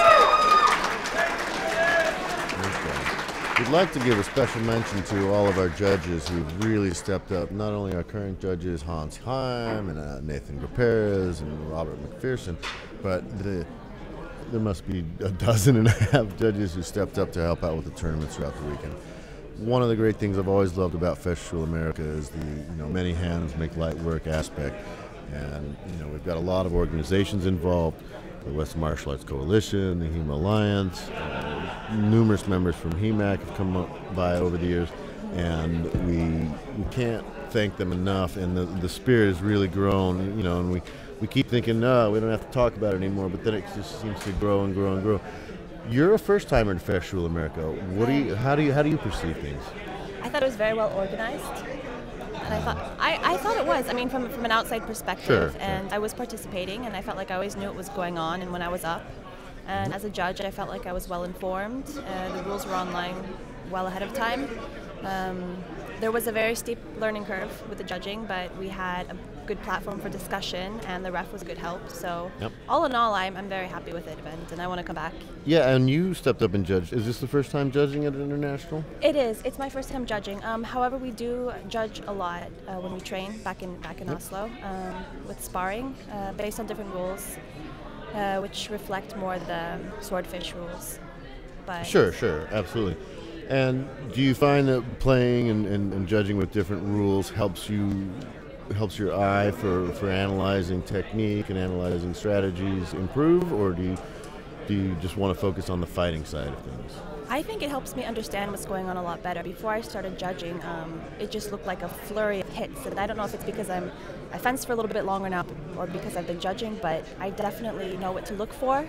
We'd like to give a special mention to all of our judges who've really stepped up. Not only our current judges, Hans Heim and Nathan Graperez and Robert McPherson, but there must be a dozen and a half judges who stepped up to help out with the tournament throughout the weekend. One of the great things I've always loved about Fechtschule America is the many hands make light work aspect. And we've got a lot of organizations involved. The Western Martial Arts Coalition, the HEMA Alliance, numerous members from HEMAC have come by over the years, and we can't thank them enough. And the spirit has really grown, and we keep thinking, no, we don't have to talk about it anymore, but then it just seems to grow and grow and grow. You're a first-timer in Fechtschule America. How do you perceive things? I thought it was very well organized. And I thought it was. I mean, from an outside perspective, and I was participating, and I felt like I always knew what was going on. And when I was up, and as a judge, I felt like I was well informed. The rules were online well ahead of time. There was a very steep learning curve with the judging, but we had a good platform for discussion, and the ref was a good help. So all in all, I'm very happy with the event, and I want to come back. Yeah, and you stepped up and judged. Is this the first time judging at an international? It is. It's my first time judging. However, we do judge a lot when we train back in Oslo with sparring based on different rules, which reflect more the swordfish rules. But Sure, absolutely. And do you find that playing and judging with different rules helps your eye for analyzing technique and analyzing strategies improve, or do you just want to focus on the fighting side of things? I think it helps me understand what's going on a lot better. Before I started judging, it just looked like a flurry of hits, and I don't know if it's because I fenced for a little bit longer now or because I've been judging, but I definitely know what to look for.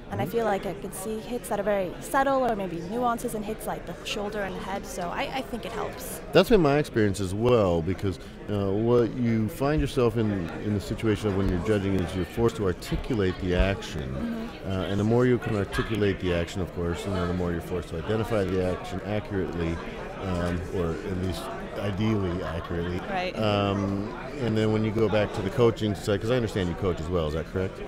And I feel like I can see hits that are very subtle, or maybe nuances in hits like the shoulder and the head, so I think it helps. That's been my experience as well, because what you find yourself in the situation of when you're judging is you're forced to articulate the action. And the more you can articulate the action, of course, the more you're forced to identify the action accurately, or at least ideally accurately. Right. And then when you go back to the coaching side, because I understand you coach as well, is that correct?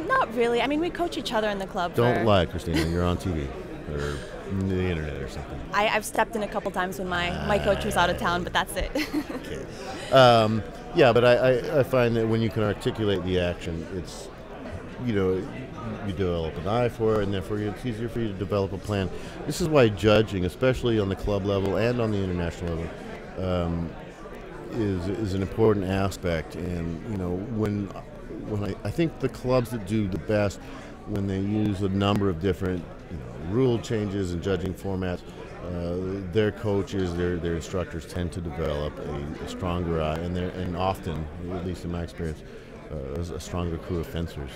Not really. I mean, we coach each other in the club. Don't lie, Christina. You're on TV or the internet or something. I've stepped in a couple times when my coach was out of town, but that's it. Okay. Yeah, but I find that when you can articulate the action, it's, you develop an eye for it, and therefore it's easier for you to develop a plan. This is why judging, especially on the club level and on the international level, is an important aspect. And, when I think the clubs that do the best, when they use a number of different rule changes and judging formats, their coaches, their instructors tend to develop a stronger eye, and often, at least in my experience, a stronger crew of fencers.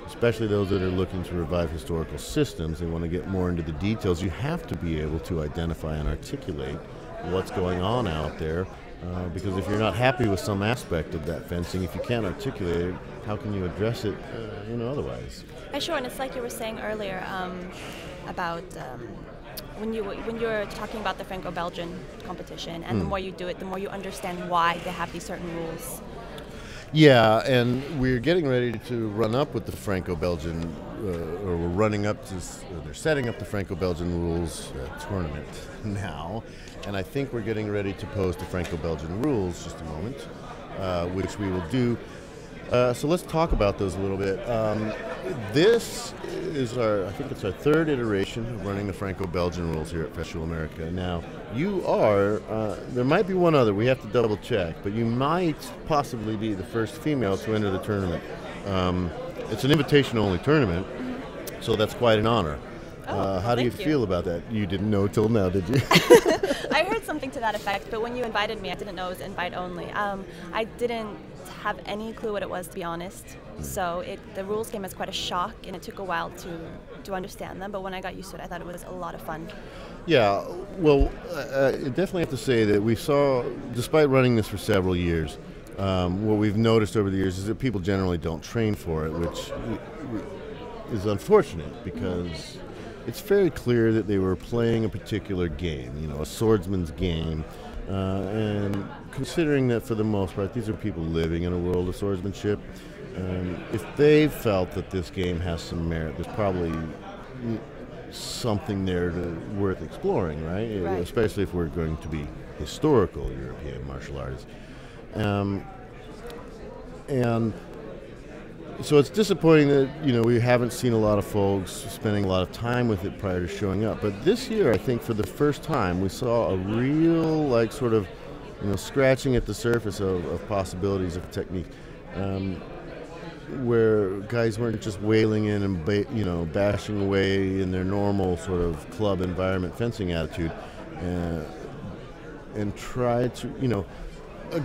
Especially those that are looking to revive historical systems. They want to get more into the details. You have to be able to identify and articulate what's going on out there. Because if you're not happy with some aspect of that fencing, if you can't articulate it, how can you address it, otherwise? Sure, and it's like you were saying earlier about when you were talking about the Franco-Belgian competition, and the more you do it, the more you understand why they have these certain rules. Yeah, and we're getting ready to run up with the Franco-Belgian, or we're running up to, they're setting up the Franco-Belgian rules tournament now, and I think we're getting ready to post the Franco-Belgian rules just a moment, which we will do. So let's talk about those a little bit. This is I think it's our third iteration of running the Franco-Belgian rules here at Fechtschule America. Now, you are, there might be one other, we have to double check, but you might possibly be the first female to enter the tournament. It's an invitation-only tournament, so that's quite an honor. How do you feel about that? You didn't know till now, did you? I heard something to that effect, but when you invited me, I didn't know it was invite only. I didn't have any clue what it was, to be honest. So the rules came as quite a shock, and it took a while to understand them. But when I got used to it, I thought it was a lot of fun. Yeah, well, I definitely have to say that we saw, despite running this for several years, What we've noticed over the years is that people generally don't train for it, which is unfortunate because it's very clear that they were playing a particular game, you know, a swordsman's game. And considering that for the most part, these are people living in a world of swordsmanship, if they felt that this game has some merit, there's probably something there worth exploring, right? Especially if we're going to be historical European martial arts. And so it's disappointing that, you know, we haven't seen a lot of folks spending a lot of time with it prior to showing up. But this year, I think for the first time, we saw a real, like, sort of, you know, scratching at the surface of possibilities of technique, where guys weren't just wailing in and, you know, bashing away in their normal sort of club environment fencing attitude, and tried to, you know,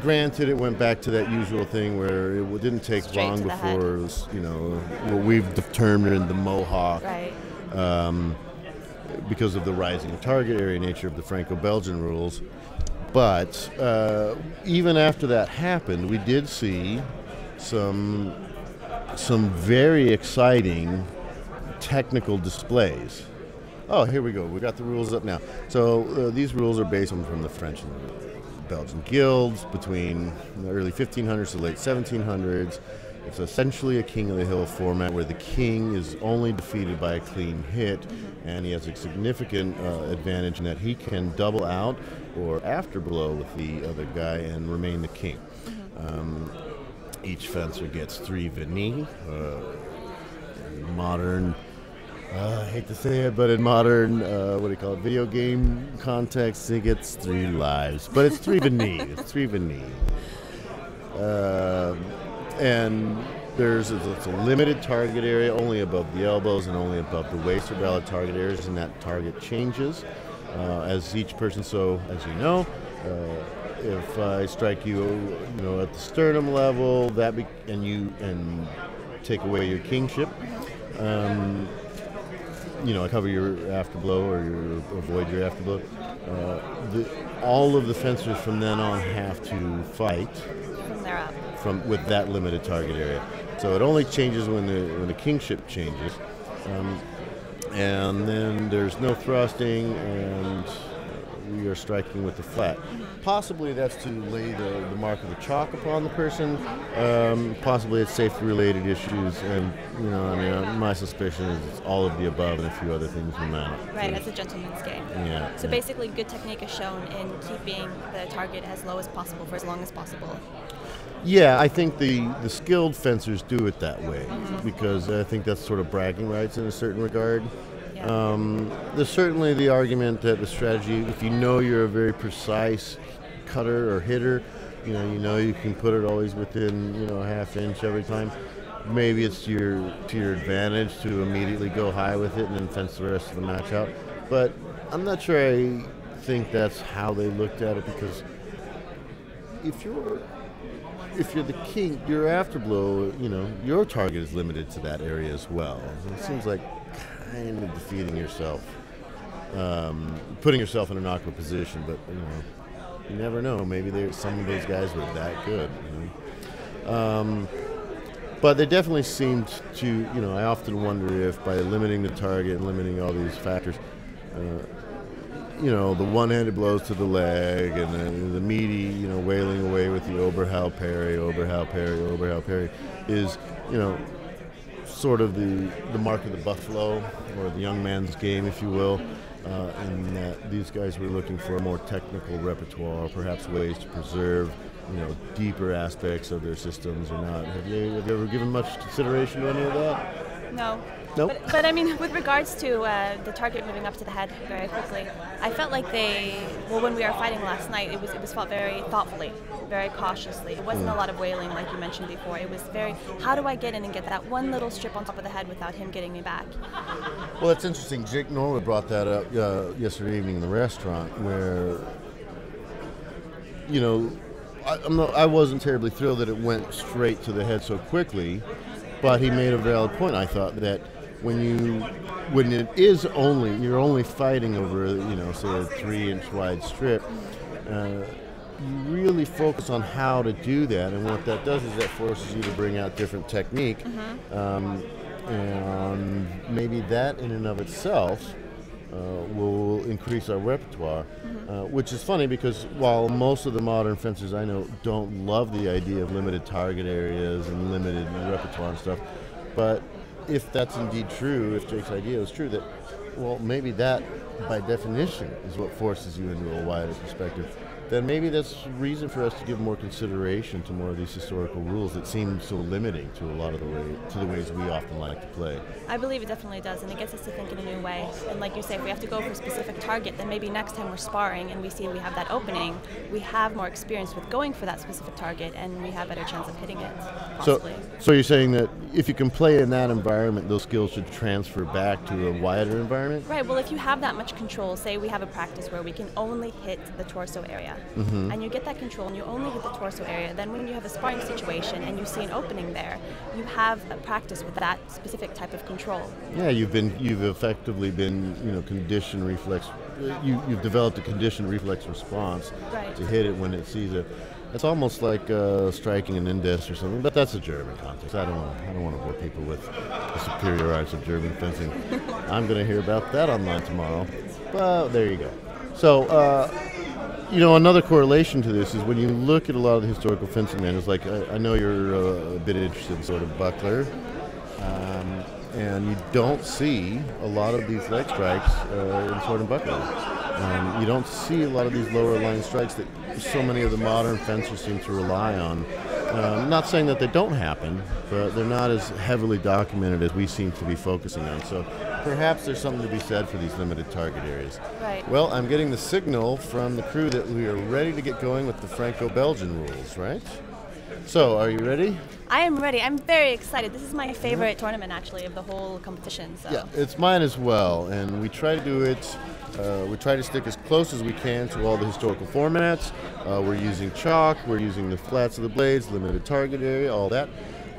granted, it went back to that usual thing where it didn't take long before it was, you know, what we've determined the Mohawk, because of the rising target area nature of the Franco-Belgian rules. But even after that happened, we did see some very exciting technical displays. Oh, here we go. We got the rules up now. So these rules are based on from the French and Belgian guilds between the early 1500s to late 1700s. It's essentially a King of the Hill format where the king is only defeated by a clean hit, and he has a significant advantage in that he can double out or afterblow with the other guy and remain the king. Each fencer gets 3 vinny. Modern, I hate to say it, but in modern, what do you call it, video game context, he gets 3 lives. But it's 3 vinny. It's 3 vinny. And it's a limited target area, only above the elbows and only above the waist are valid target areas, and that target changes as each person. So, as you know, if I strike you, you know, at the sternum level, and take away your kingship, you know, I cover your afterblow or avoid your afterblow. All of the fencers from then on have to fight from there up with that limited target area. So it only changes when the kingship changes, and then there's no thrusting, and we are striking with the flat. Possibly that's to lay the mark of the chalk upon the person. Possibly it's safety-related issues, and, you know, I mean, my suspicion is it's all of the above and a few other things in that. Right, it's a gentleman's game. Yeah. So basically, good technique is shown in keeping the target as low as possible for as long as possible. Yeah, I think the skilled fencers do it that way, because I think that's sort of bragging rights in a certain regard. Yeah. There's certainly the argument that the strategy, if you know you're a very precise cutter or hitter, you know you can put it always within, you know, a half inch every time. Maybe it's to your advantage to immediately go high with it and then fence the rest of the match out. But I'm not sure I think that's how they looked at it, because if you're the king, your afterblow, you know, your target is limited to that area as well. It seems like kind of defeating yourself, putting yourself in an awkward position. But, you know, you never know. Maybe some of those guys were that good. You know? But they definitely seemed to, you know, I often wonder if by limiting the target and limiting all these factors, you know, the one-handed blows to the leg and the meaty, you know, wailing away with the Oberhau parry, Oberhau parry, Oberhau parry is, you know, sort of the mark of the buffalo, or the young man's game, if you will, and that these guys were looking for a more technical repertoire, perhaps ways to preserve, you know, deeper aspects of their systems or not. Have you ever given much consideration to any of that? No. Nope. But I mean, with regards to the target moving up to the head very quickly, I felt like when we were fighting last night, it was fought very thoughtfully, very cautiously. It wasn't a lot of wailing like you mentioned before. It was very, how do I get in and get that one little strip on top of the head without him getting me back? Well, it's interesting. Jake Norwood brought that up yesterday evening in the restaurant, where, you know, I wasn't terribly thrilled that it went straight to the head so quickly, but he made a valid point. I thought that when it is you're only fighting over, you know, say a 3-inch wide strip, you really focus on how to do that, and what that does is that forces you to bring out different technique, and maybe that in and of itself will increase our repertoire, which is funny because while most of the modern fencers I know don't love the idea of limited target areas and limited repertoire and stuff, but if that's indeed true, if Jake's idea is true, that, well, maybe that by definition is what forces you into a wider perspective, then maybe that's reason for us to give more consideration to more of these historical rules that seem so limiting to a lot of the ways we often like to play. I believe it definitely does, and it gets us to think in a new way. And like you say, if we have to go for a specific target, then maybe next time we're sparring and we see we have that opening, we have more experience with going for that specific target, and we have a better chance of hitting it, possibly. So you're saying that if you can play in that environment, those skills should transfer back to a wider environment? Right, well, if you have that much control, say we have a practice where we can only hit the torso area, and you get that control and you only hit the torso area, then when you have a sparring situation and you see an opening there, you have a practice with that specific type of control. Yeah, you've effectively been, conditioned reflex. You've developed a conditioned reflex response to hit it when it sees it. It's almost like striking an index or something, but that's a German context. I don't want to bore people with the superior arts of German fencing. I'm going to hear about that online tomorrow. Well, there you go. So, another correlation to this is when you look at a lot of the historical fencing manuals, like I know you're a bit interested in sort of buckler, and you don't see a lot of these leg strikes in sword and buckler. You don't see a lot of these lower line strikes that so many of the modern fencers seem to rely on. Not saying that they don't happen, but they're not as heavily documented as we seem to be focusing on. So perhaps there's something to be said for these limited target areas. Right. Well, I'm getting the signal from the crew that we are ready to get going with the Franco-Belgian rules, right? So, are you ready? I am ready. I'm very excited. This is my favorite tournament, actually, of the whole competition. So. Yeah, it's mine as well, and we try to do it. We try to stick as close as we can to all the historical formats. We're using chalk, we're using the flats of the blades, limited target area, all that.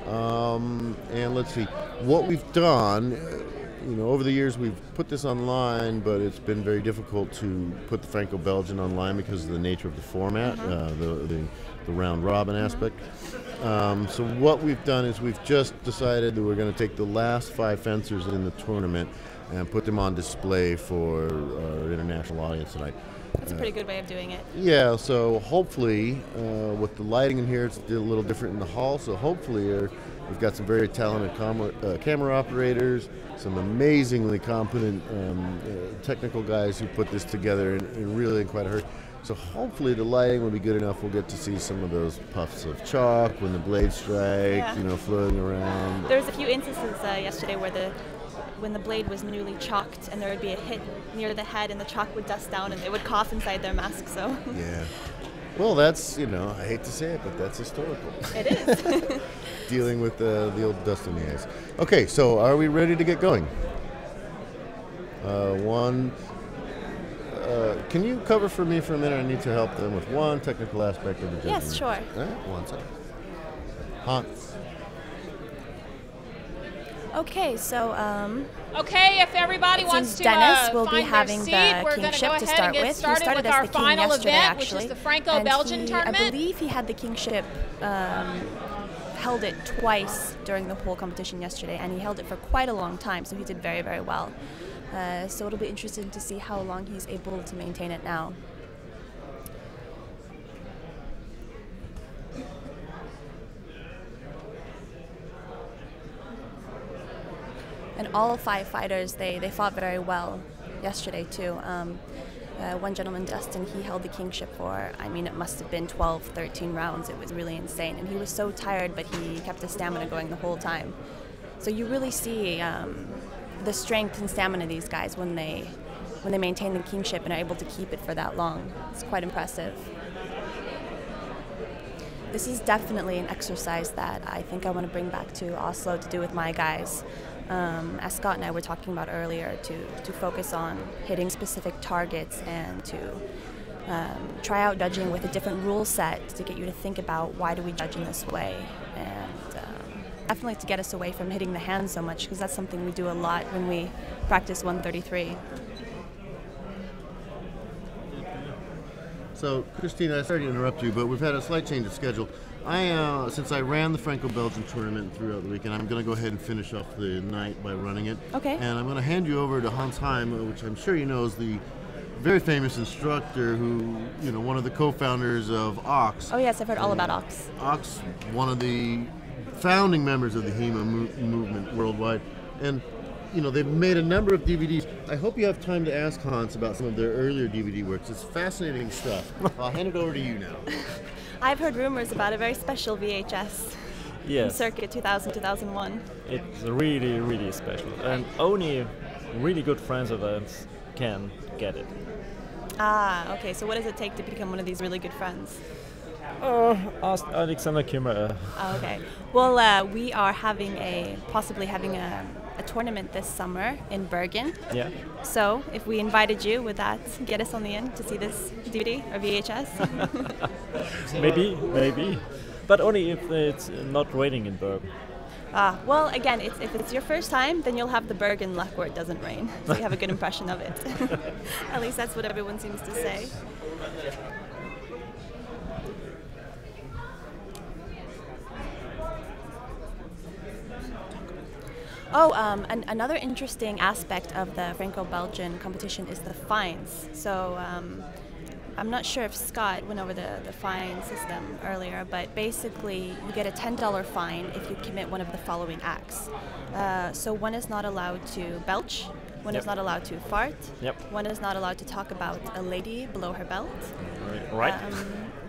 And let's see, what we've done, over the years we've put this online, but it's been very difficult to put the Franco-Belgian online because of the nature of the format, the round robin aspect. So what we've done is we've just decided that we're going to take the last 5 fencers in the tournament and put them on display for our international audience tonight. That's a pretty good way of doing it. Yeah, so hopefully, with the lighting in here, it's a little different in the hall, so hopefully we've got some very talented camera operators, some amazingly competent technical guys who put this together in really in quite a hurry. So hopefully the lighting will be good enough. We'll get to see some of those puffs of chalk when the blades strike, floating around. There was a few instances yesterday where when the blade was newly chalked and there would be a hit near the head and the chalk would dust down and they would cough inside their mask. So. Yeah. Well, that's, I hate to say it, but that's historical. It is. Dealing with the old dust in the eyes. Okay, so are we ready to get going? Can you cover for me for a minute? I need to help them with one technical aspect of the judging. Yes, sure. All right, 1 second. Hans. Okay, so okay, if everybody wants to Dennis will find be having their seat, the we're going to go kingship ahead to start and get with. started He started with as our the king final yesterday, event, actually, which is the Franco-Belgian tournament. I believe he had the kingship, held it twice during the whole competition yesterday, and he held it for quite a long time, so he did very, very well. So it'll be interesting to see how long he's able to maintain it now. And all 5 fighters, they fought very well yesterday too. One gentleman, Dustin, he held the kingship for, it must have been 12, 13 rounds. It was really insane. And he was so tired, but he kept his stamina going the whole time. So you really see the strength and stamina of these guys when they maintain the kingship and are able to keep it for that long. It's quite impressive. This is definitely an exercise that I think I want to bring back to Oslo to do with my guys. As Scott and I were talking about earlier, to focus on hitting specific targets and to try out judging with a different rule set to get you to think about why do we judge in this way, and definitely to get us away from hitting the hand so much, because that's something we do a lot when we practice 133. So, Christina, sorry to interrupt you, but we've had a slight change of schedule. Since I ran the Franco-Belgian tournament throughout the weekend, I'm going to go ahead and finish off the night by running it. Okay. And I'm going to hand you over to Hans Heim, which I'm sure you know is the very famous instructor who, one of the co-founders of Ox. Oh yes, I've heard all about Ox. Ox, one of the founding members of the HEMA movement worldwide. And they've made a number of DVDs. I hope you have time to ask Hans about some of their earlier DVD works. It's fascinating stuff. I'll hand it over to you now. I've heard rumors about a very special VHS. Yes. Circa 2000-2001. It's really, really special. And only really good friends of us can get it. Ah, okay. So what does it take to become one of these really good friends? Ask Alexander Kimmer. Okay. Well, we are possibly having a tournament this summer in Bergen. Yeah. So if we invited you, would that get us on the in to see this DVD or VHS? Maybe. But only if it's not raining in Bergen. Well, again, if it's your first time, then you'll have the Bergen luck where it doesn't rain. So you have a good impression of it. At least that's what everyone seems to say. Oh, another interesting aspect of the Franco-Belgian competition is the fines. So I'm not sure if Scott went over the fine system earlier, but basically you get a $10 fine if you commit one of the following acts. So one is not allowed to belch, one is not allowed to fart, one is not allowed to talk about a lady below her belt. Right.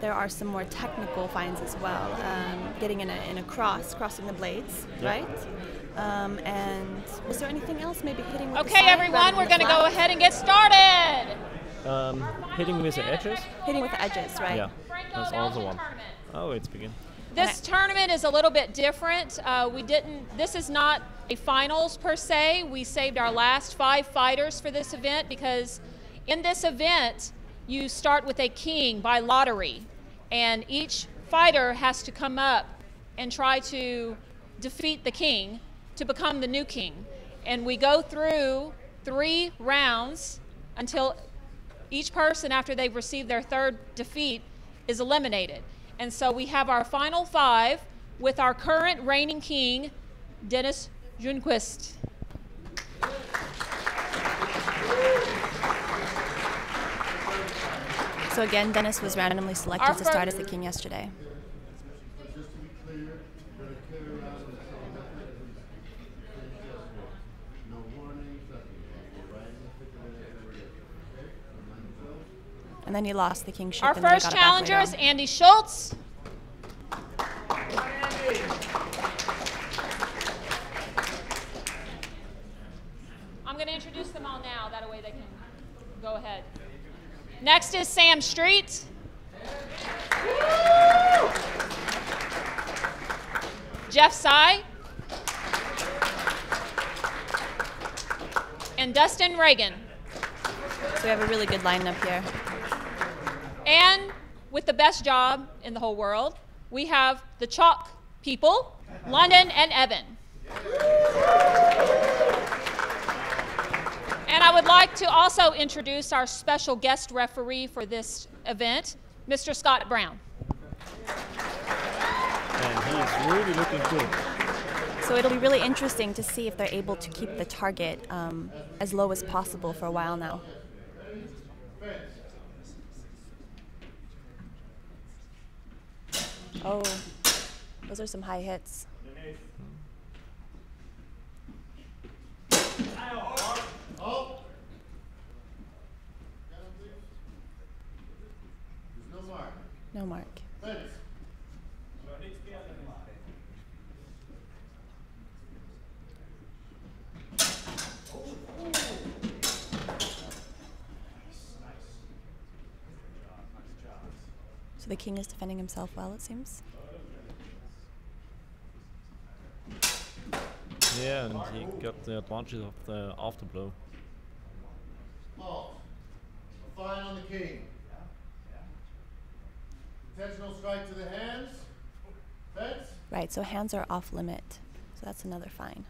There are some more technical fines as well. Getting in a crossing the blades, right? And was there anything else? Maybe hitting with the Okay, side everyone, we're going to flat? go ahead and get started. Hitting with the edges? Hitting with the edges, right? Yeah, that's also one. Oh, it's begin. This tournament is a little bit different. This is not a finals per se. We saved our last 5 fighters for this event because in this event, you start with a king by lottery. And each fighter has to come up and try to defeat the king to become the new king. And we go through 3 rounds until each person, after they've received their 3rd defeat, is eliminated. And so we have our final 5 with our current reigning king, Dennis Junquist. So again, Dennis was randomly selected to start as the king yesterday. And then he lost the kingship. Our and then he first got it back challenger later is on. Andy Schultz. I'm going to introduce them all now. That way they can go ahead. Next is Sam Street. Jeff Tsay. And Dustin Reagan. So we have a really good lineup here. And with the best job in the whole world, we have the chalk people, London and Evan. And I would like to also introduce our special guest referee for this event, Mr. Scott Brown. And he's really looking good. So it'll be really interesting to see if they're able to keep the target as low as possible for a while now. Oh, those are some high hits. No mark. So the king is defending himself well, it seems. Yeah, and he got the advantage of the afterblow. A fine on the king. Intentional strike to the hands. Fence. Right, so hands are off limit. So that's another fine.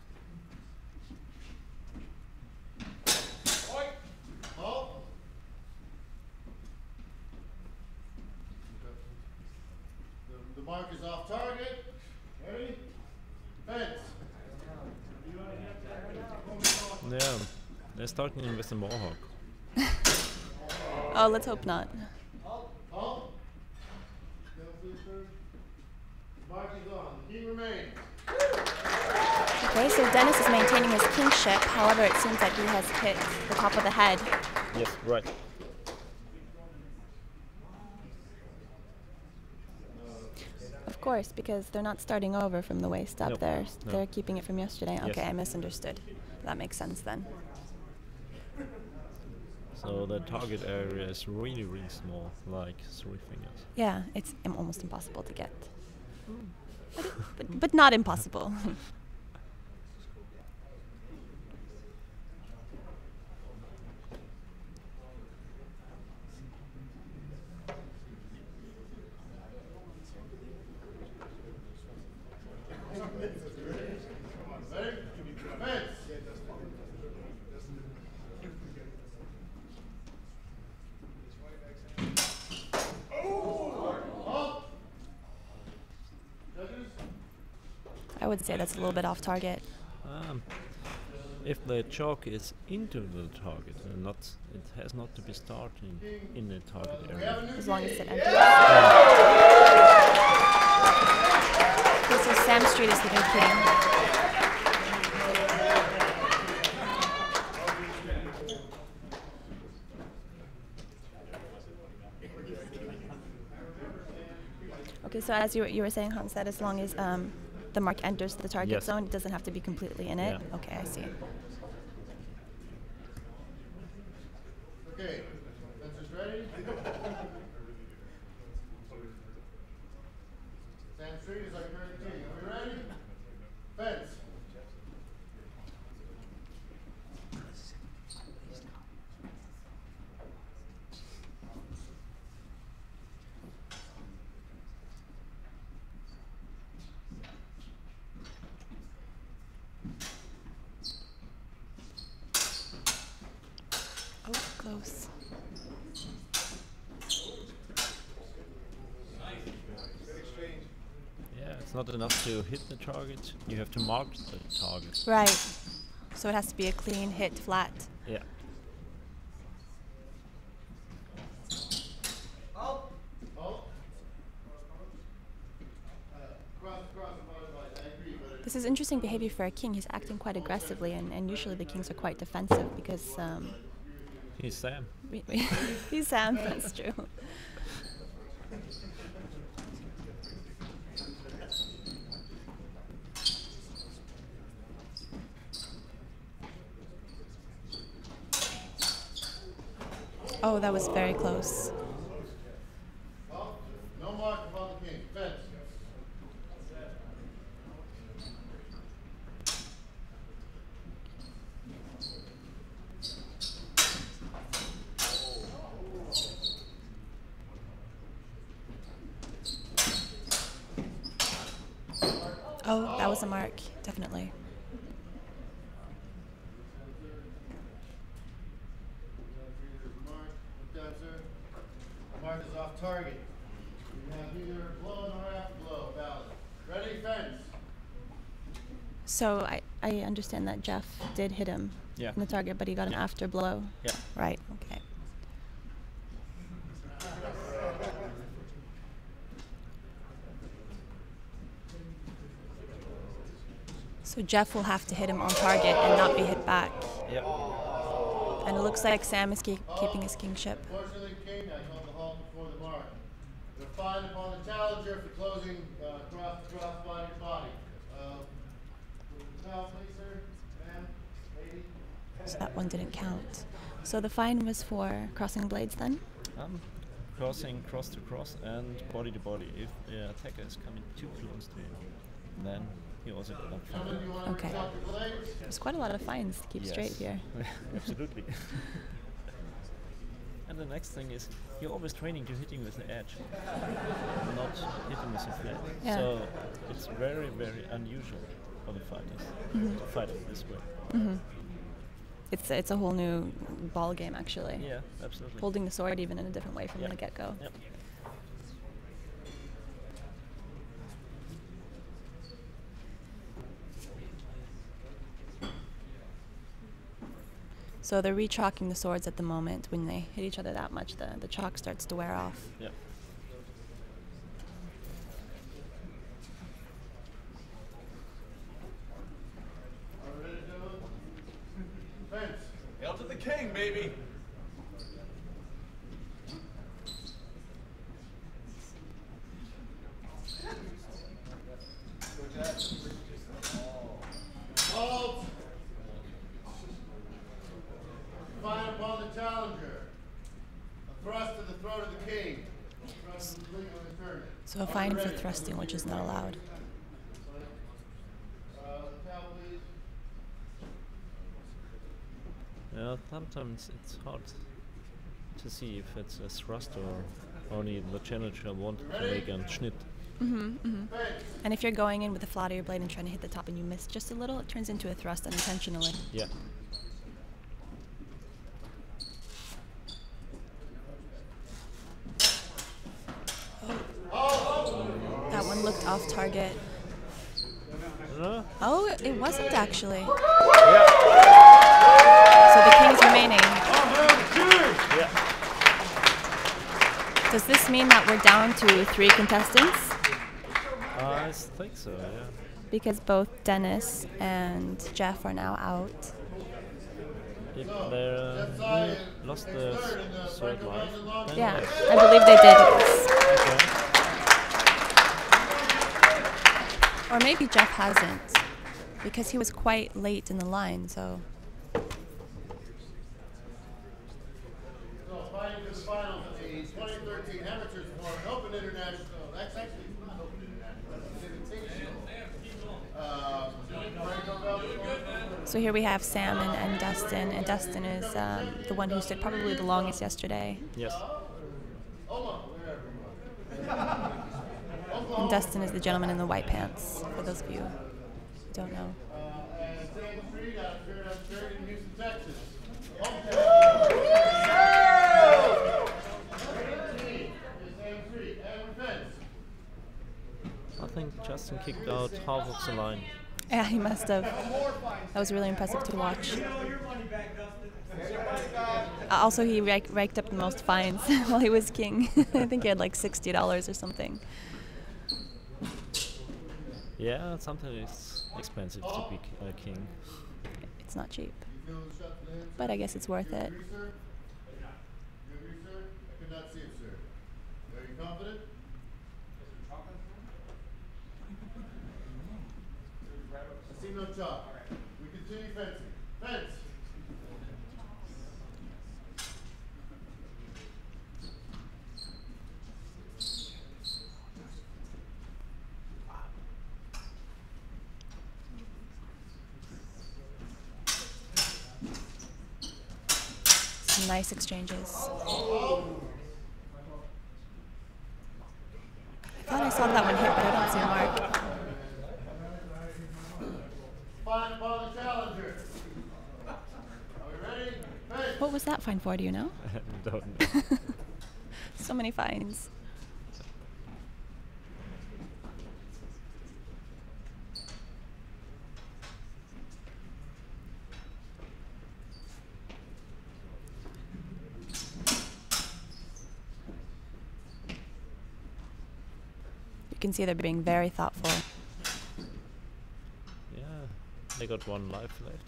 starting with the Mohawk. Oh, let's hope not. Okay, so Dennis is maintaining his kingship. However, it seems like he has hit the top of the head. Yes, right. Of course, because they're not starting over from the waist up. Nope. They're keeping it from yesterday. Yes. Okay, I misunderstood. That makes sense then. So the target area is really, really small, like 3 fingers. Yeah, it's almost impossible to get. But not impossible. I would say that's a little bit off target. If the chalk is into the target and not, it has not to be starting in the target area. As long as it enters. Okay, so Sam Street is the new king. Okay, so as you were saying, Hans, that as long as the mark enters the target zone, it doesn't have to be completely in it? Yeah. Okay, I see. Okay, fencers ready? Sam Street is our current king. Are we ready? Fence. Oh, close. Yeah, it's not enough to hit the target, you have to mark the target. Right. So it has to be a clean hit flat. Yeah. This is interesting behavior for a king. He's acting quite aggressively, and usually the kings are quite defensive because... He's Sam. He's Sam, that's true. Oh, that was very close. No mark upon the king. Fence. Oh, that was a mark, definitely. Mark is off target. You have either blow or half blow. Valid. Ready, fence. So I understand that Jeff did hit him in the target, but he got an after blow. Yeah. Right, okay. So Jeff will have to hit him on target and not be hit back. Yep. And it looks like Sam is keeping his kingship. Fortunately, king, I called the halt before the mark. You're fine upon the challenger for closing cross-body body. Now, please, sir, ma'am, lady. So that one didn't count. So the fine was for crossing blades then? Crossing cross to cross and body to body. If the attacker is coming too close to him, then he also got that fine. Okay. There's quite a lot of fines to keep straight here. Absolutely. And the next thing is, you're always training to hitting with the edge, not hitting with the flat. Yeah. So it's very, very unusual for the fighters to fight it this way. It's a whole new ball game, actually. Yeah, absolutely. Holding the sword even in a different way from the get-go. Yep. So they're re-chalking the swords at the moment. When they hit each other that much, the chalk starts to wear off. Yeah. Hail to the king, baby. Halt! Fine upon the challenger. A thrust to the throat of the king. So a fine for thrusting, which is not allowed. Yeah, sometimes it's hard to see if it's a thrust or only the challenger want to make a Schnitt. And if you're going in with the flat of your blade and trying to hit the top and you miss just a little, it turns into a thrust unintentionally. Yeah. That one looked off target. No? Oh, it wasn't actually. Yeah. So the king's remaining. Yeah. Does this mean that we're down to 3 contestants? I think so, yeah. Because both Dennis and Jeff are now out. If they lost the third life. then Yeah, yes. I believe they did. Yes. Okay. Or maybe Jeff hasn't, because he was quite late in the line, so. So fighting for the finals of the 2013 Amateurs for Open International. That's actually not Open International. It's Invitational. So here we have Sam and Dustin, and Dustin is the one who stood probably the longest yesterday. Yes. And Dustin is the gentleman in the white pants, for those of you who don't know. I think Justin kicked out half of the line. Yeah, he must have. That was really impressive to watch. Also, he raked up the most fines while he was king. I think he had like $60 or something. Yeah, sometimes it's expensive to be a king. It's not cheap, but I guess it's worth it. I could not see it, sir. Are you confident? I see no chalk. We continue fencing. Fence! Some nice exchanges. I thought I saw that one hit, but I don't see a mark. Fine upon the challenger. Are we ready? Fence! What was that fine for, do you know? Don't know. So many fines. You can see they're being very thoughtful. Yeah, they got 1 life left.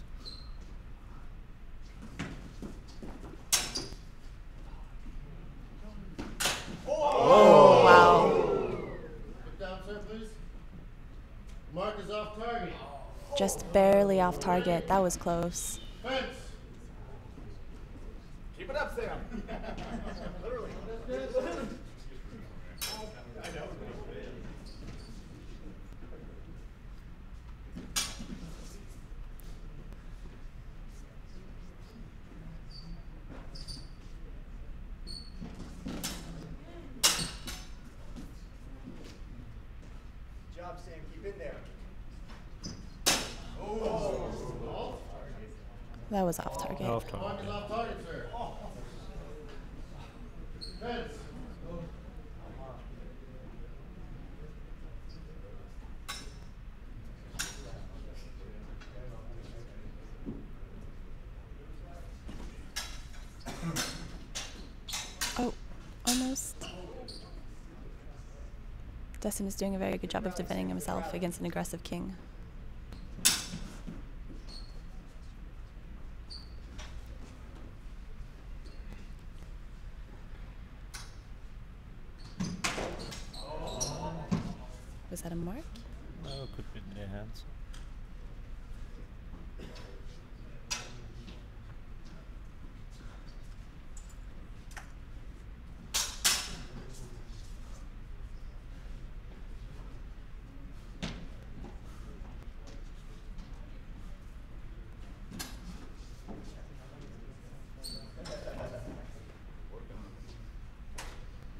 Oh, wow. Put down, sir, please. Mark is off target. Just barely off target. That was close. Fence! Keep it up, Sam. Literally. I know. Job, Sam. Keep in there. Oh. That was off target. Off target. Mark is off target, sir. Fence! almost. Dustin is doing a very good job of defending himself against an aggressive king. Was that a mark? No, it could be their hands.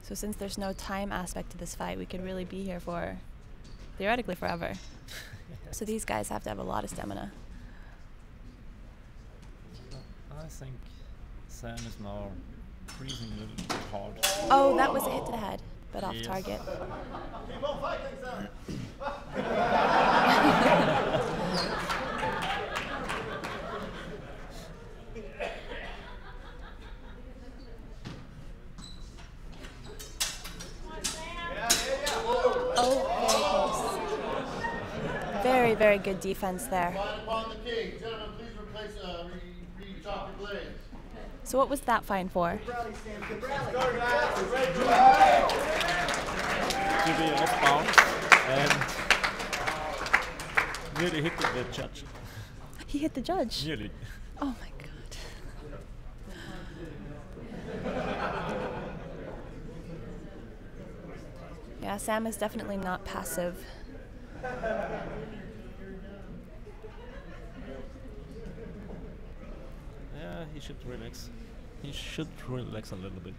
So since there's no time aspect to this fight, we could really be here for, theoretically, forever. So these guys have to have a lot of stamina. I think Sam is now freezing a little bit hard. Oh, that was a hit to the head, but off Yes. target. Very, very good defense there. So what was that fine for? To be off bounds and nearly hit the judge. He hit the judge? Nearly. Oh my god. Yeah, Sam is definitely not passive. Yeah, he should relax. He should relax a little bit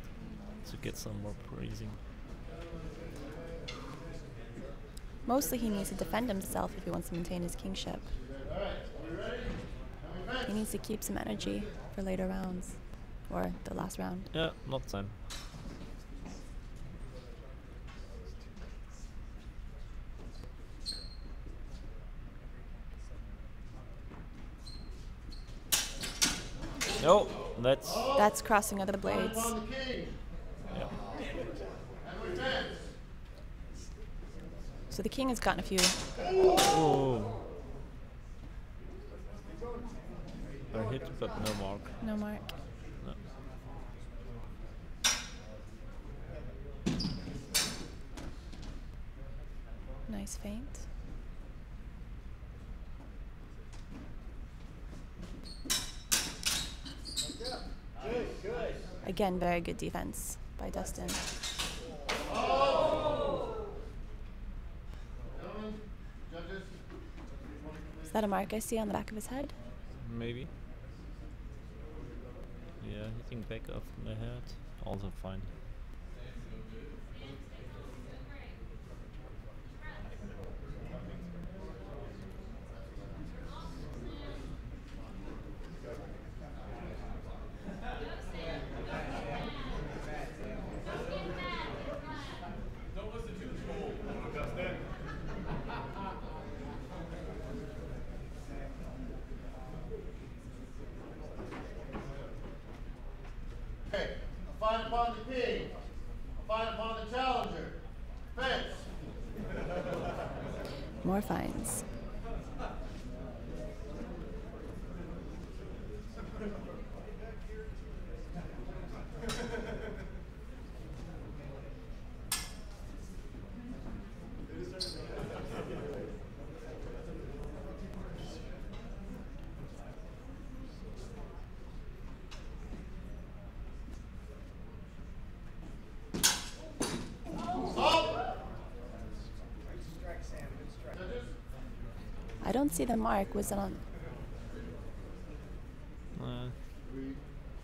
to get some more praising. Mostly he needs to defend himself if he wants to maintain his kingship. He needs to keep some energy for later rounds, or the last round. Yeah, not then. No, that's crossing of the blades. Yeah. So the king has gotten a few. Oh. I hit, but no mark. No mark. No. Nice feint. Again, very good defense by Dustin. Is that a mark I see on the back of his head? Maybe. Yeah, hitting back of the head. Also fine. Fine upon the king. Fine upon the challenger. Fence. More fines. I don't see the mark. Was it on?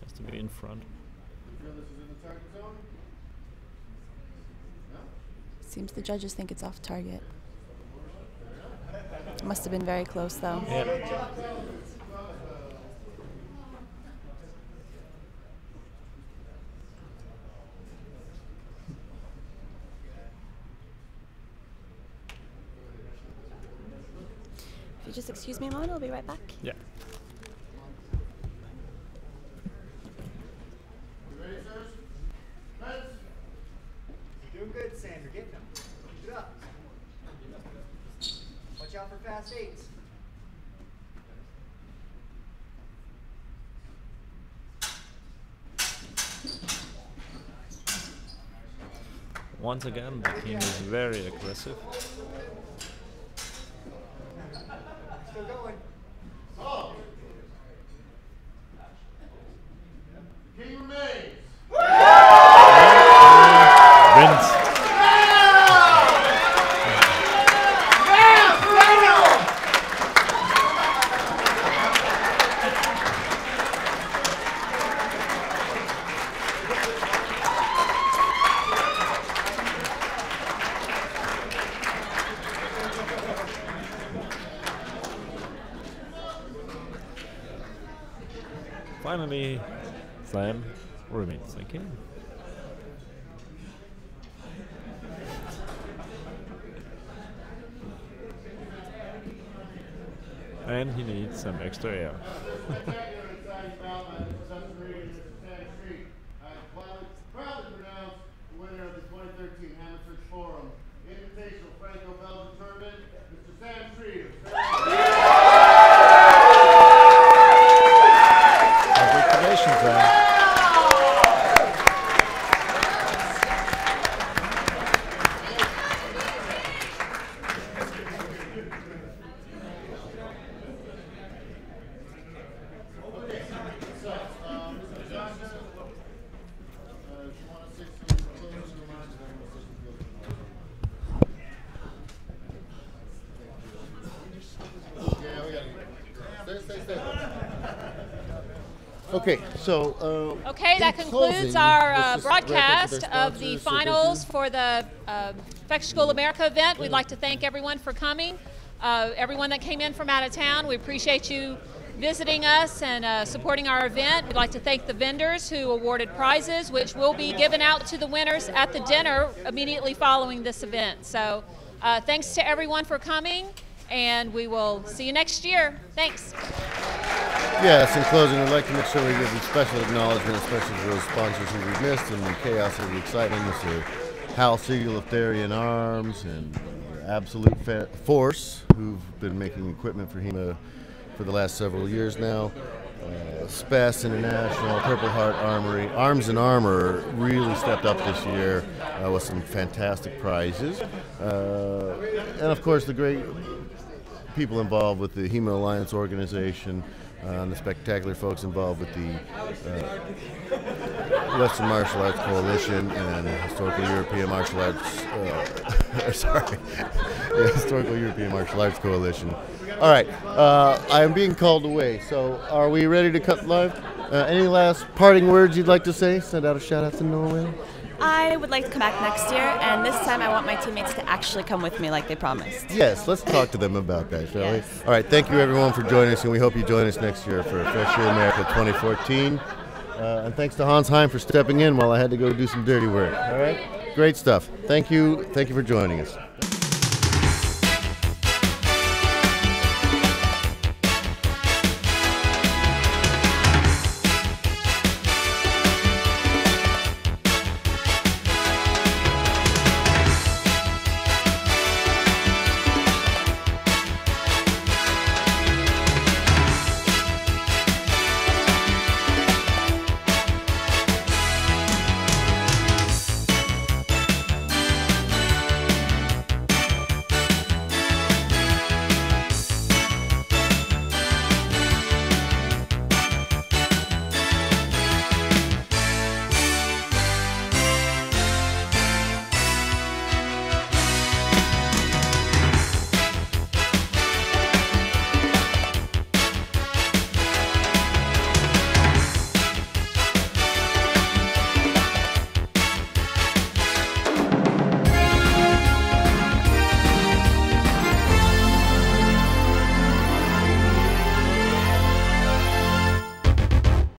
Has to be in front. Seems the judges think it's off target. Must have been very close though. Yeah. If you just excuse me a moment, I'll be right back. Yeah. past 8s. Once again, the team is very aggressive. Still going. Oh. King remains. Wins. Finally, Sam remains the king. And he needs some extra air. Proudly pronounced the winner of the 2013 Hammersmith Forum Invitational Franco-Belgian Tournament, Mr. Sam Schreeder. Congratulations, Sam. Okay, so okay, that concludes our broadcast of the finals for the Fechtschule America event. We'd like to thank everyone for coming. Everyone that came in from out of town, we appreciate you visiting us and supporting our event. We'd like to thank the vendors who awarded prizes, which will be given out to the winners at the dinner immediately following this event. So thanks to everyone for coming, and we will see you next year. Thanks. yes, in closing, we'd like to make sure we give a special acknowledgement, especially to those sponsors who we've missed in the chaos of the excitement. Mr. Hal Siegel of Therian Arms and Absolute Force, who've been making equipment for HEMA for the last several years now. Spess International, Purple Heart Armory, Arms and Armor really stepped up this year with some fantastic prizes. And of course the great people involved with the HEMA Alliance organization, and the spectacular folks involved with the Western Martial Arts Coalition and Historical European Martial Arts, Historical European Martial Arts Coalition. All right, I am being called away, so are we ready to cut live? Any last parting words you'd like to say? Send out a shout out to Norway. I would like to come back next year, and this time I want my teammates to actually come with me like they promised. Yes, let's talk to them about that, shall we? All right, thank you everyone for joining us, and we hope you join us next year for Fechtschule America 2014. And thanks to Hans Heim for stepping in while I had to go do some dirty work. All right, great stuff. Thank you for joining us.